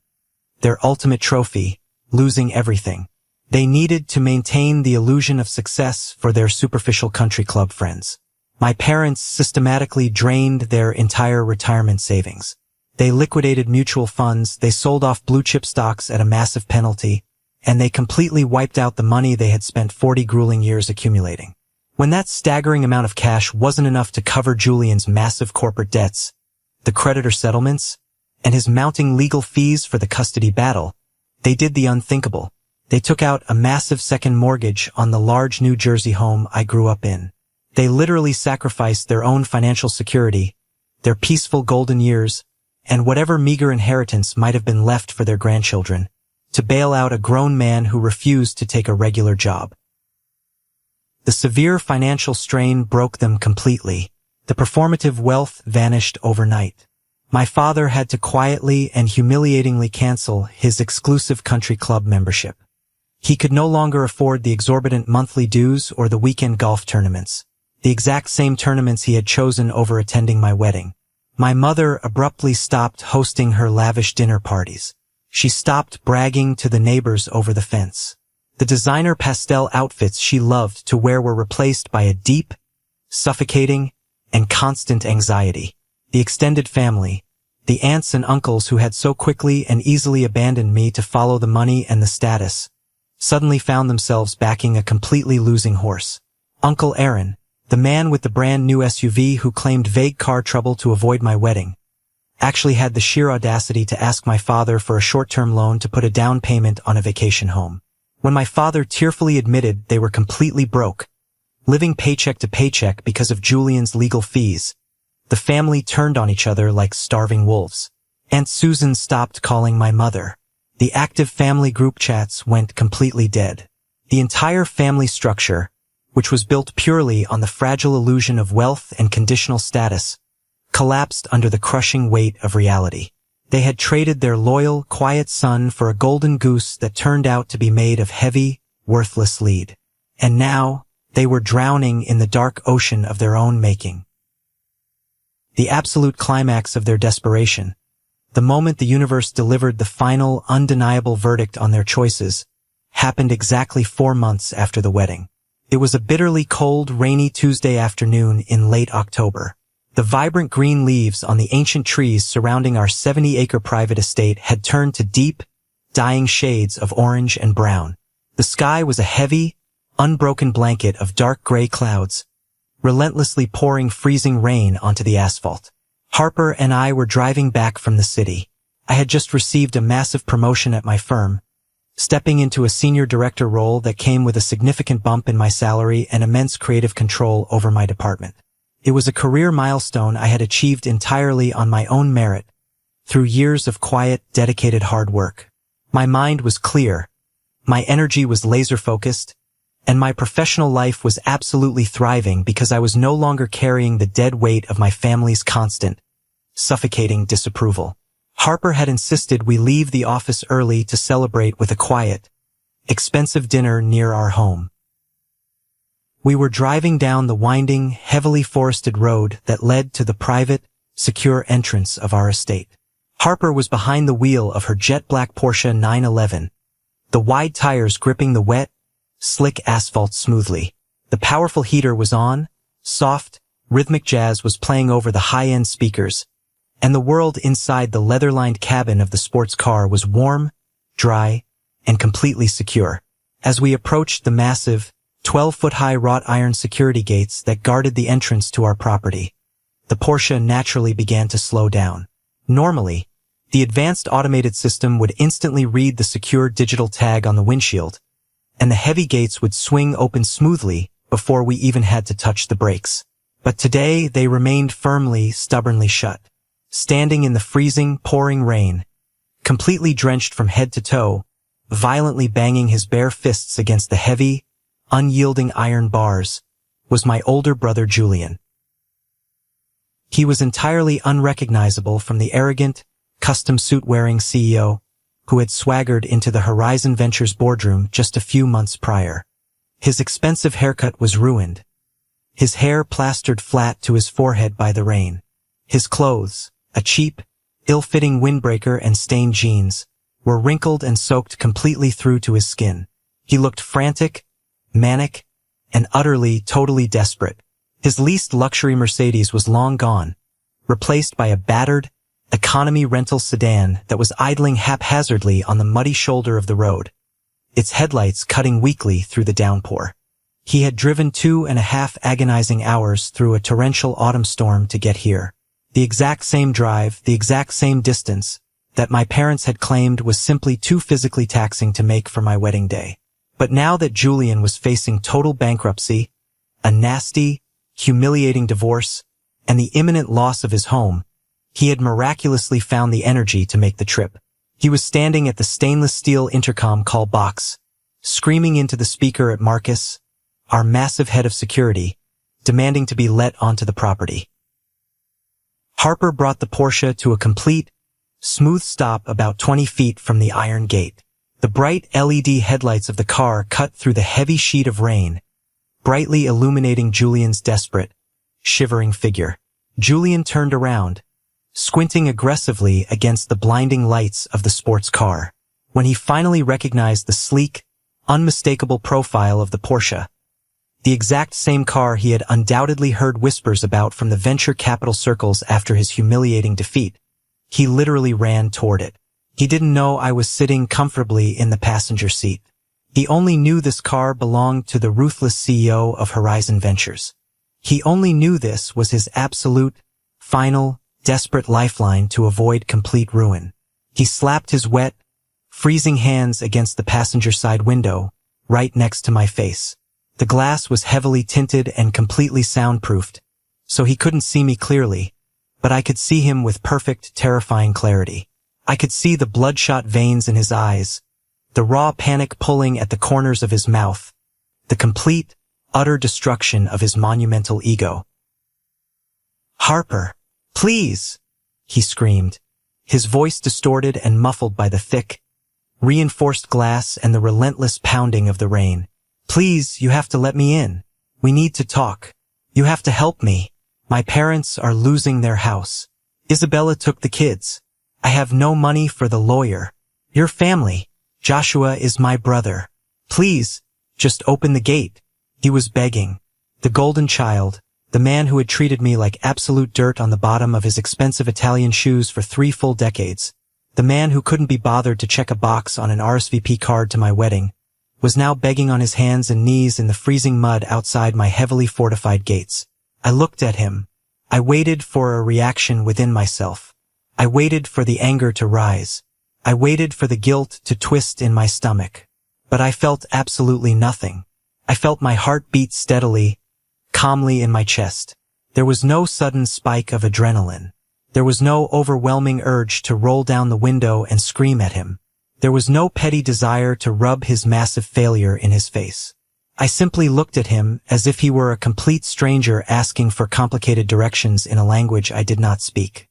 their ultimate trophy, losing everything. They needed to maintain the illusion of success for their superficial country club friends. My parents systematically drained their entire retirement savings. They liquidated mutual funds, they sold off blue-chip stocks at a massive penalty, and they completely wiped out the money they had spent 40 grueling years accumulating. When that staggering amount of cash wasn't enough to cover Julian's massive corporate debts, the creditor settlements, and his mounting legal fees for the custody battle, They did the unthinkable. They took out a massive second mortgage on the large New Jersey home I grew up in. They literally sacrificed their own financial security, their peaceful golden years, and whatever meager inheritance might have been left for their grandchildren, to bail out a grown man who refused to take a regular job. The severe financial strain broke them completely. The performative wealth vanished overnight. My father had to quietly and humiliatingly cancel his exclusive country club membership. He could no longer afford the exorbitant monthly dues or the weekend golf tournaments, the exact same tournaments he had chosen over attending my wedding. My mother abruptly stopped hosting her lavish dinner parties. She stopped bragging to the neighbors over the fence. The designer pastel outfits she loved to wear were replaced by a deep, suffocating, and constant anxiety. The extended family, the aunts and uncles who had so quickly and easily abandoned me to follow the money and the status, suddenly found themselves backing a completely losing horse. Uncle Aaron, the man with the brand new SUV who claimed vague car trouble to avoid my wedding, actually had the sheer audacity to ask my father for a short-term loan to put a down payment on a vacation home. When my father tearfully admitted they were completely broke, living paycheck to paycheck because of Julian's legal fees, the family turned on each other like starving wolves. Aunt Susan stopped calling my mother. The active family group chats went completely dead. The entire family structure, which was built purely on the fragile illusion of wealth and conditional status, collapsed under the crushing weight of reality. They had traded their loyal, quiet son for a golden goose that turned out to be made of heavy, worthless lead. And now, they were drowning in the dark ocean of their own making. The absolute climax of their desperation, the moment the universe delivered the final, undeniable verdict on their choices, happened exactly 4 months after the wedding. It was a bitterly cold, rainy Tuesday afternoon in late October. The vibrant green leaves on the ancient trees surrounding our 70-acre private estate had turned to deep, dying shades of orange and brown. The sky was a heavy, unbroken blanket of dark gray clouds, relentlessly pouring freezing rain onto the asphalt. Harper and I were driving back from the city. I had just received a massive promotion at my firm, stepping into a senior director role that came with a significant bump in my salary and immense creative control over my department. It was a career milestone I had achieved entirely on my own merit, through years of quiet, dedicated hard work. My mind was clear, my energy was laser-focused, and my professional life was absolutely thriving because I was no longer carrying the dead weight of my family's constant, suffocating disapproval. Harper had insisted we leave the office early to celebrate with a quiet, expensive dinner near our home. We were driving down the winding, heavily forested road that led to the private, secure entrance of our estate. Harper was behind the wheel of her jet-black Porsche 911, the wide tires gripping the wet, slick asphalt smoothly. The powerful heater was on, soft, rhythmic jazz was playing over the high-end speakers, and the world inside the leather-lined cabin of the sports car was warm, dry, and completely secure. As we approached the massive, 12-foot-high wrought iron security gates that guarded the entrance to our property, the Porsche naturally began to slow down. Normally, the advanced automated system would instantly read the secure digital tag on the windshield, and the heavy gates would swing open smoothly before we even had to touch the brakes. But today they remained firmly, stubbornly shut. Standing in the freezing, pouring rain, completely drenched from head to toe, violently banging his bare fists against the heavy, unyielding iron bars, was my older brother Julian. He was entirely unrecognizable from the arrogant, custom suit-wearing CEO who had swaggered into the Horizon Ventures boardroom just a few months prior. His expensive haircut was ruined, his hair plastered flat to his forehead by the rain. His clothes, a cheap, ill-fitting windbreaker and stained jeans, were wrinkled and soaked completely through to his skin. He looked frantic, manic, and utterly, totally desperate. His leased luxury Mercedes was long gone, replaced by a battered, economy rental sedan that was idling haphazardly on the muddy shoulder of the road, its headlights cutting weakly through the downpour. He had driven 2.5 agonizing hours through a torrential autumn storm to get here. The exact same drive, the exact same distance, that my parents had claimed was simply too physically taxing to make for my wedding day. But now that Julian was facing total bankruptcy, a nasty, humiliating divorce, and the imminent loss of his home, he had miraculously found the energy to make the trip. He was standing at the stainless steel intercom call box, screaming into the speaker at Marcus, our massive head of security, demanding to be let onto the property. Harper brought the Porsche to a complete, smooth stop about 20 feet from the iron gate. The bright LED headlights of the car cut through the heavy sheet of rain, brightly illuminating Julian's desperate, shivering figure. Julian turned around, squinting aggressively against the blinding lights of the sports car. When he finally recognized the sleek, unmistakable profile of the Porsche, the exact same car he had undoubtedly heard whispers about from the venture capital circles after his humiliating defeat, he literally ran toward it. He didn't know I was sitting comfortably in the passenger seat. He only knew this car belonged to the ruthless CEO of Horizon Ventures. He only knew this was his absolute, final, desperate lifeline to avoid complete ruin. He slapped his wet, freezing hands against the passenger side window, right next to my face. The glass was heavily tinted and completely soundproofed, so he couldn't see me clearly, but I could see him with perfect, terrifying clarity. I could see the bloodshot veins in his eyes, the raw panic pulling at the corners of his mouth, the complete, utter destruction of his monumental ego. "Harper, please!" he screamed, his voice distorted and muffled by the thick, reinforced glass and the relentless pounding of the rain. "Please, you have to let me in. We need to talk. You have to help me. My parents are losing their house. Isabella took the kids. I have no money for the lawyer. Your family. Joshua is my brother. Please, just open the gate." He was begging. The golden child, the man who had treated me like absolute dirt on the bottom of his expensive Italian shoes for 3 full decades, the man who couldn't be bothered to check a box on an RSVP card to my wedding, was now begging on his hands and knees in the freezing mud outside my heavily fortified gates. I looked at him. I waited for a reaction within myself. I waited for the anger to rise. I waited for the guilt to twist in my stomach. But I felt absolutely nothing. I felt my heart beat steadily, calmly in my chest. There was no sudden spike of adrenaline. There was no overwhelming urge to roll down the window and scream at him. There was no petty desire to rub his massive failure in his face. I simply looked at him as if he were a complete stranger asking for complicated directions in a language I did not speak.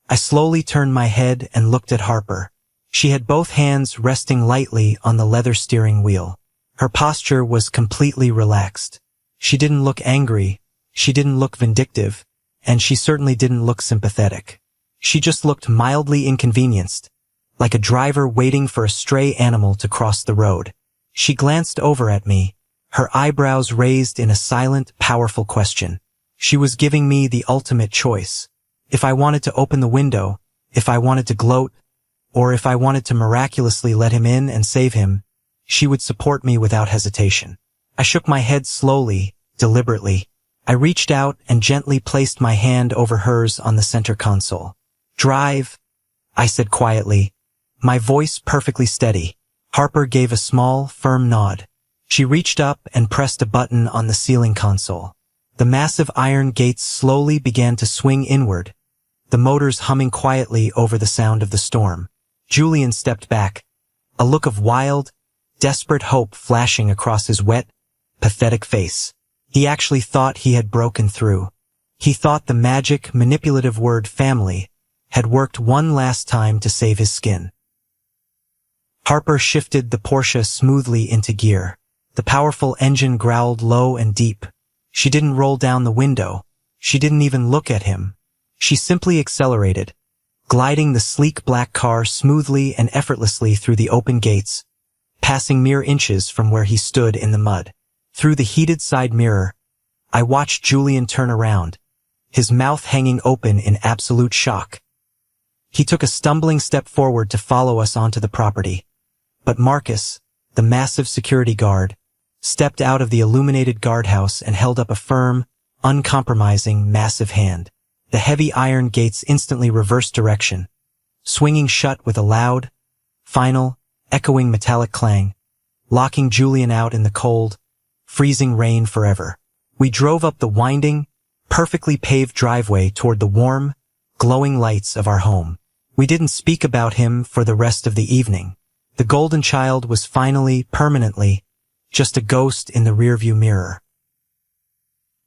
I slowly turned my head and looked at Harper. She had both hands resting lightly on the leather steering wheel. Her posture was completely relaxed. She didn't look angry, she didn't look vindictive, and she certainly didn't look sympathetic. She just looked mildly inconvenienced, like a driver waiting for a stray animal to cross the road. She glanced over at me, her eyebrows raised in a silent, powerful question. She was giving me the ultimate choice. If I wanted to open the window, if I wanted to gloat, or if I wanted to miraculously let him in and save him, she would support me without hesitation. I shook my head slowly, deliberately. I reached out and gently placed my hand over hers on the center console. "Drive," I said quietly, my voice perfectly steady. Harper gave a small, firm nod. She reached up and pressed a button on the ceiling console. The massive iron gates slowly began to swing inward, the motors humming quietly over the sound of the storm. Julian stepped back, a look of wild, desperate hope flashing across his wet, pathetic face. He actually thought he had broken through. He thought the magic, manipulative word family had worked one last time to save his skin. Harper shifted the Porsche smoothly into gear. The powerful engine growled low and deep. She didn't roll down the window. She didn't even look at him. She simply accelerated, gliding the sleek black car smoothly and effortlessly through the open gates, passing mere inches from where he stood in the mud. Through the heated side mirror, I watched Julian turn around, his mouth hanging open in absolute shock. He took a stumbling step forward to follow us onto the property. But Marcus, the massive security guard, stepped out of the illuminated guardhouse and held up a firm, uncompromising, massive hand. The heavy iron gates instantly reversed direction, swinging shut with a loud, final, echoing metallic clang, locking Julian out in the cold, freezing rain forever. We drove up the winding, perfectly paved driveway toward the warm, glowing lights of our home. We didn't speak about him for the rest of the evening. The golden child was finally, permanently, just a ghost in the rearview mirror.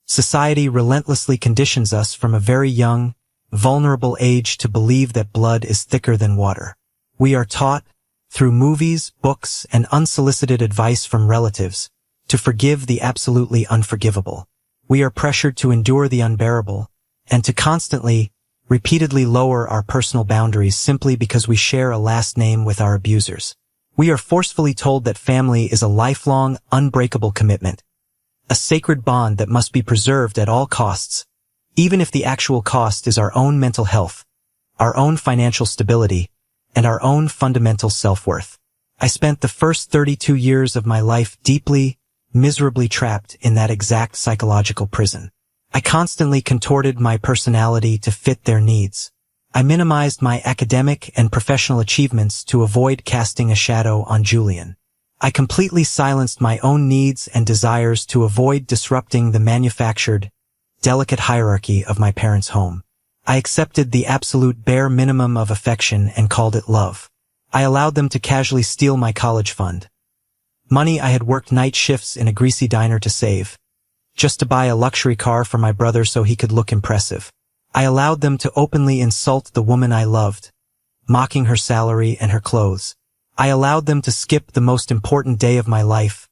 Society relentlessly conditions us from a very young, vulnerable age to believe that blood is thicker than water. We are taught, through movies, books, and unsolicited advice from relatives, to forgive the absolutely unforgivable. We are pressured to endure the unbearable, and to constantly, repeatedly lower our personal boundaries simply because we share a last name with our abusers. We are forcefully told that family is a lifelong, unbreakable commitment, a sacred bond that must be preserved at all costs, even if the actual cost is our own mental health, our own financial stability, and our own fundamental self-worth. I spent the first 32 years of my life deeply, miserably trapped in that exact psychological prison. I constantly contorted my personality to fit their needs. I minimized my academic and professional achievements to avoid casting a shadow on Julian. I completely silenced my own needs and desires to avoid disrupting the manufactured, delicate hierarchy of my parents' home. I accepted the absolute bare minimum of affection and called it love. I allowed them to casually steal my college fund. Money I had worked night shifts in a greasy diner to save, just to buy a luxury car for my brother so he could look impressive. I allowed them to openly insult the woman I loved, mocking her salary and her clothes. I allowed them to skip the most important day of my life,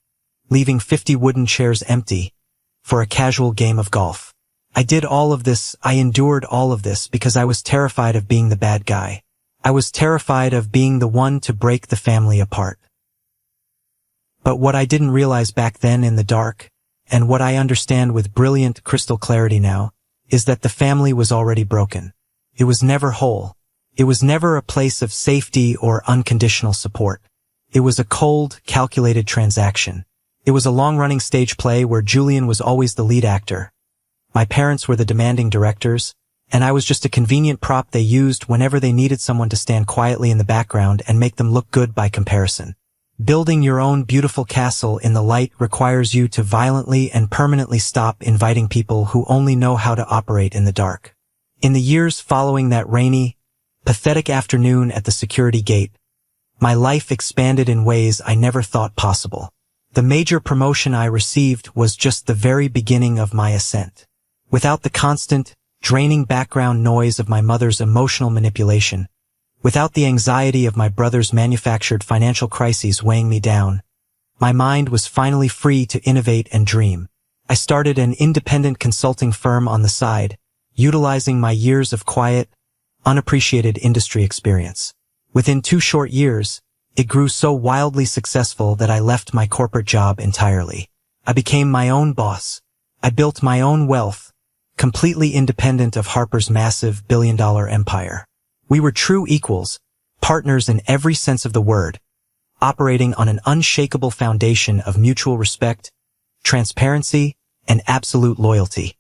leaving 50 wooden chairs empty, for a casual game of golf. I did all of this, I endured all of this because I was terrified of being the bad guy. I was terrified of being the one to break the family apart. But what I didn't realize back then in the dark, and what I understand with brilliant crystal clarity now, is that the family was already broken. It was never whole. It was never a place of safety or unconditional support. It was a cold, calculated transaction. It was a long-running stage play where Julian was always the lead actor. My parents were the demanding directors, and I was just a convenient prop they used whenever they needed someone to stand quietly in the background and make them look good by comparison. Building your own beautiful castle in the light requires you to violently and permanently stop inviting people who only know how to operate in the dark. In the years following that rainy, pathetic afternoon at the security gate, my life expanded in ways I never thought possible. The major promotion I received was just the very beginning of my ascent. Without the constant, draining background noise of my mother's emotional manipulation, without the anxiety of my brother's manufactured financial crises weighing me down, my mind was finally free to innovate and dream. I started an independent consulting firm on the side, utilizing my years of quiet, unappreciated industry experience. Within 2 short years, it grew so wildly successful that I left my corporate job entirely. I became my own boss. I built my own wealth, completely independent of Harper's massive billion-dollar empire. We were true equals, partners in every sense of the word, operating on an unshakable foundation of mutual respect, transparency, and absolute loyalty.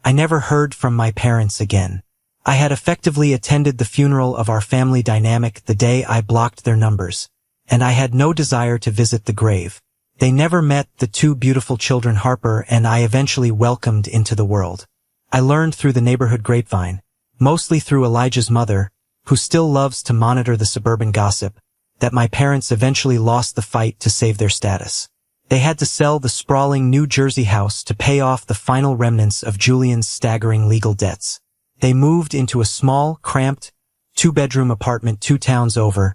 I never heard from my parents again. I had effectively attended the funeral of our family dynamic the day I blocked their numbers, and I had no desire to visit the grave. They never met the 2 beautiful children Harper and I eventually welcomed into the world. I learned through the neighborhood grapevine, mostly through Elijah's mother, who still loves to monitor the suburban gossip, that my parents eventually lost the fight to save their status. They had to sell the sprawling New Jersey house to pay off the final remnants of Julian's staggering legal debts. They moved into a small, cramped, 2-bedroom apartment 2 towns over,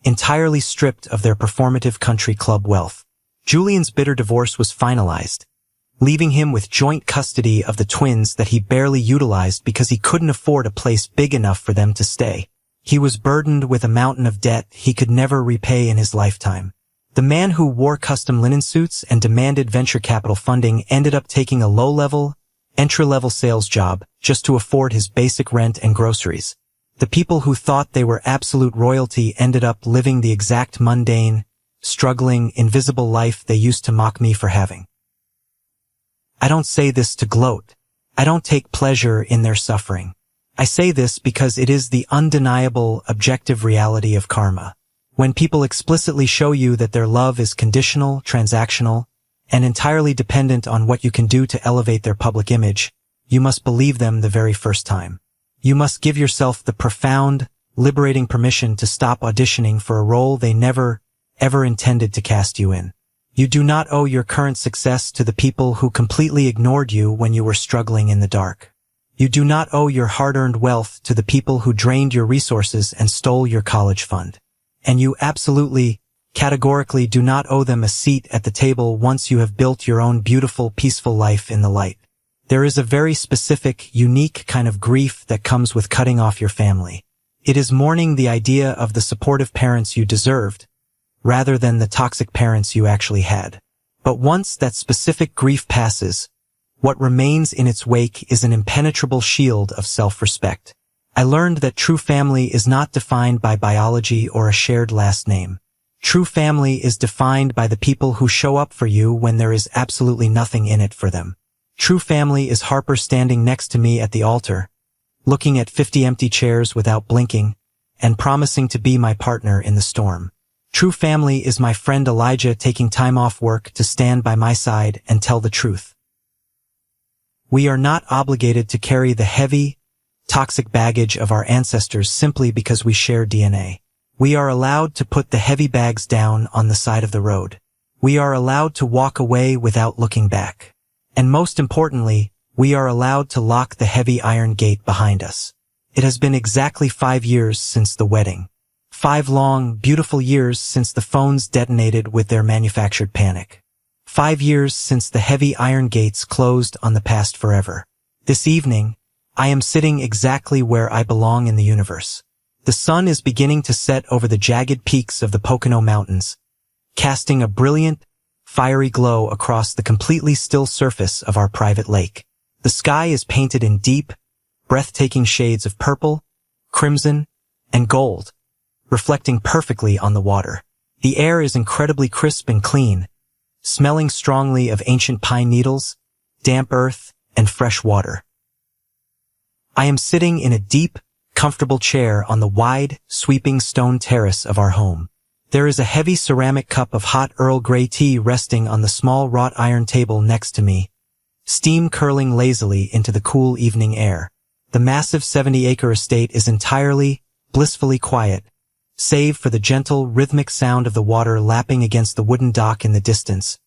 entirely stripped of their performative country club wealth. Julian's bitter divorce was finalized, leaving him with joint custody of the twins that he barely utilized because he couldn't afford a place big enough for them to stay. He was burdened with a mountain of debt he could never repay in his lifetime. The man who wore custom linen suits and demanded venture capital funding ended up taking a low-level, entry-level sales job just to afford his basic rent and groceries. The people who thought they were absolute royalty ended up living the exact mundane, struggling, invisible life they used to mock me for having. I don't say this to gloat. I don't take pleasure in their suffering. I say this because it is the undeniable, objective reality of karma. When people explicitly show you that their love is conditional, transactional, and entirely dependent on what you can do to elevate their public image, you must believe them the very first time. You must give yourself the profound, liberating permission to stop auditioning for a role they never, ever intended to cast you in. You do not owe your current success to the people who completely ignored you when you were struggling in the dark. You do not owe your hard-earned wealth to the people who drained your resources and stole your college fund. And you absolutely, categorically do not owe them a seat at the table once you have built your own beautiful, peaceful life in the light. There is a very specific, unique kind of grief that comes with cutting off your family. It is mourning the idea of the supportive parents you deserved, rather than the toxic parents you actually had. But once that specific grief passes, what remains in its wake is an impenetrable shield of self-respect. I learned that true family is not defined by biology or a shared last name. True family is defined by the people who show up for you when there is absolutely nothing in it for them. True family is Harper standing next to me at the altar, looking at 50 empty chairs without blinking, and promising to be my partner in the storm. True family is my friend Elijah taking time off work to stand by my side and tell the truth. We are not obligated to carry the heavy, toxic baggage of our ancestors simply because we share DNA. We are allowed to put the heavy bags down on the side of the road. We are allowed to walk away without looking back. And most importantly, we are allowed to lock the heavy iron gate behind us. It has been exactly 5 years since the wedding. 5 long, beautiful years since the phones detonated with their manufactured panic. 5 years since the heavy iron gates closed on the past forever. This evening, I am sitting exactly where I belong in the universe. The sun is beginning to set over the jagged peaks of the Pocono Mountains, casting a brilliant, fiery glow across the completely still surface of our private lake. The sky is painted in deep, breathtaking shades of purple, crimson, and gold, reflecting perfectly on the water. The air is incredibly crisp and clean, smelling strongly of ancient pine needles, damp earth, and fresh water. I am sitting in a deep, comfortable chair on the wide, sweeping stone terrace of our home. There is a heavy ceramic cup of hot Earl Grey tea resting on the small wrought iron table next to me, steam curling lazily into the cool evening air. The massive 70-acre estate is entirely, blissfully quiet, save for the gentle, rhythmic sound of the water lapping against the wooden dock in the distance,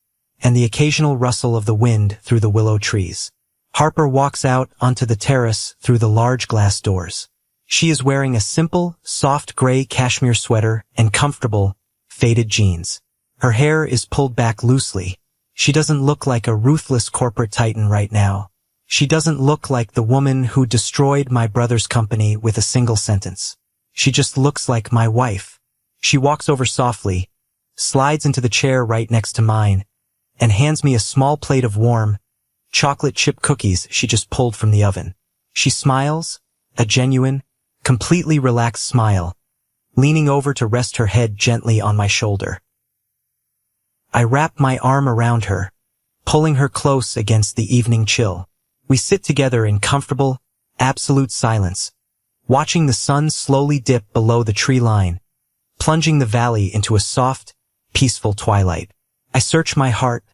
and the occasional rustle of the wind through the willow trees. Harper walks out onto the terrace through the large glass doors. She is wearing a simple, soft gray cashmere sweater and comfortable, faded jeans. Her hair is pulled back loosely. She doesn't look like a ruthless corporate titan right now. She doesn't look like the woman who destroyed my brother's company with a single sentence. She just looks like my wife. She walks over softly, slides into the chair right next to mine, and hands me a small plate of warm, chocolate chip cookies she just pulled from the oven. She smiles, a genuine, completely relaxed smile, leaning over to rest her head gently on my shoulder. I wrap my arm around her, pulling her close against the evening chill. We sit together in comfortable, absolute silence, watching the sun slowly dip below the tree line, plunging the valley into a soft, peaceful twilight. I search my heart,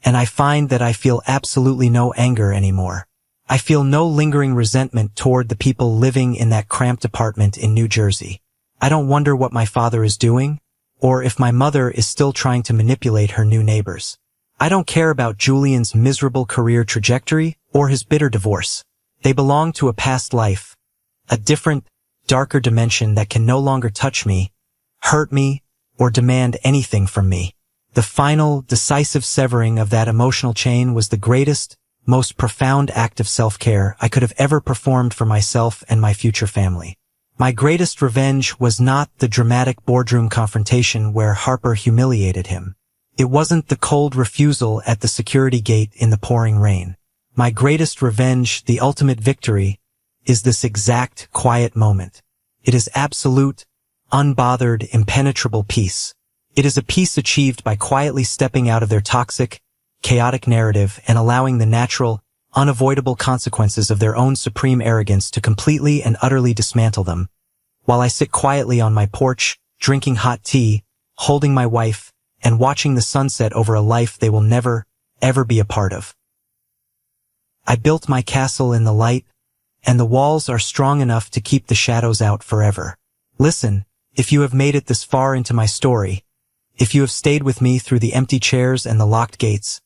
and I find that I feel absolutely no anger anymore. I feel no lingering resentment toward the people living in that cramped apartment in New Jersey. I don't wonder what my father is doing, or if my mother is still trying to manipulate her new neighbors. I don't care about Julian's miserable career trajectory or his bitter divorce. They belong to a past life, a different, darker dimension that can no longer touch me, hurt me, or demand anything from me. The final, decisive severing of that emotional chain was the greatest, most profound act of self-care I could have ever performed for myself and my future family. My greatest revenge was not the dramatic boardroom confrontation where Harper humiliated him. It wasn't the cold refusal at the security gate in the pouring rain. My greatest revenge, the ultimate victory, is this exact, quiet moment. It is absolute, unbothered, impenetrable peace. It is a peace achieved by quietly stepping out of their toxic, chaotic narrative and allowing the natural, unavoidable consequences of their own supreme arrogance to completely and utterly dismantle them, while I sit quietly on my porch, drinking hot tea, holding my wife, and watching the sunset over a life they will never, ever be a part of. I built my castle in the light, and the walls are strong enough to keep the shadows out forever. Listen, if you have made it this far into my story, if you have stayed with me through the empty chairs and the locked gates,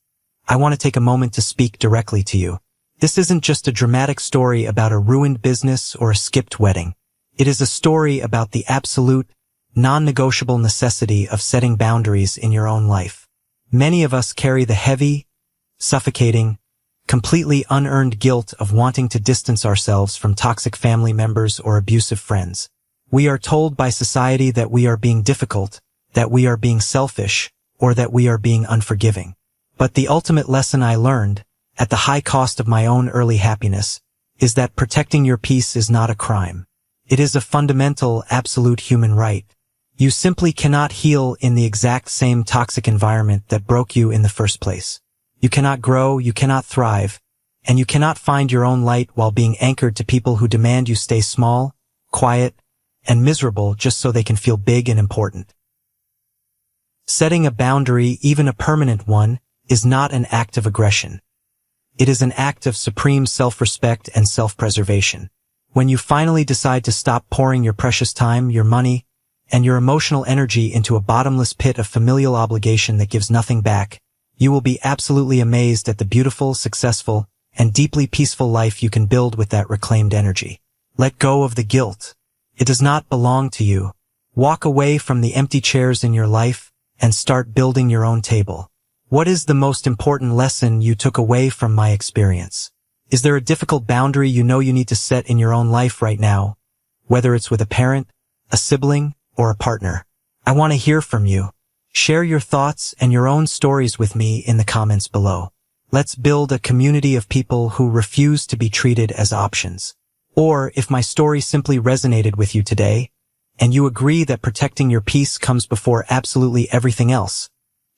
I want to take a moment to speak directly to you. This isn't just a dramatic story about a ruined business or a skipped wedding. It is a story about the absolute, non-negotiable necessity of setting boundaries in your own life. Many of us carry the heavy, suffocating, completely unearned guilt of wanting to distance ourselves from toxic family members or abusive friends. We are told by society that we are being difficult, that we are being selfish, or that we are being unforgiving. But the ultimate lesson I learned, at the high cost of my own early happiness, is that protecting your peace is not a crime. It is a fundamental, absolute human right. You simply cannot heal in the exact same toxic environment that broke you in the first place. You cannot grow, you cannot thrive, and you cannot find your own light while being anchored to people who demand you stay small, quiet, and miserable just so they can feel big and important. Setting a boundary, even a permanent one, is not an act of aggression. It is an act of supreme self-respect and self-preservation. When you finally decide to stop pouring your precious time, your money, and your emotional energy into a bottomless pit of familial obligation that gives nothing back, you will be absolutely amazed at the beautiful, successful, and deeply peaceful life you can build with that reclaimed energy. Let go of the guilt. It does not belong to you. Walk away from the empty chairs in your life and start building your own table. What is the most important lesson you took away from my experience? Is there a difficult boundary you know you need to set in your own life right now, whether it's with a parent, a sibling, or a partner? I want to hear from you. Share your thoughts and your own stories with me in the comments below. Let's build a community of people who refuse to be treated as options. Or if my story simply resonated with you today, and you agree that protecting your peace comes before absolutely everything else,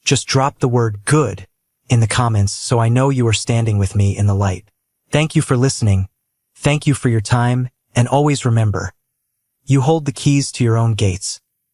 just drop the word "good" in the comments so I know you are standing with me in the light. Thank you for listening. Thank you for your time, and always remember, you hold the keys to your own gates.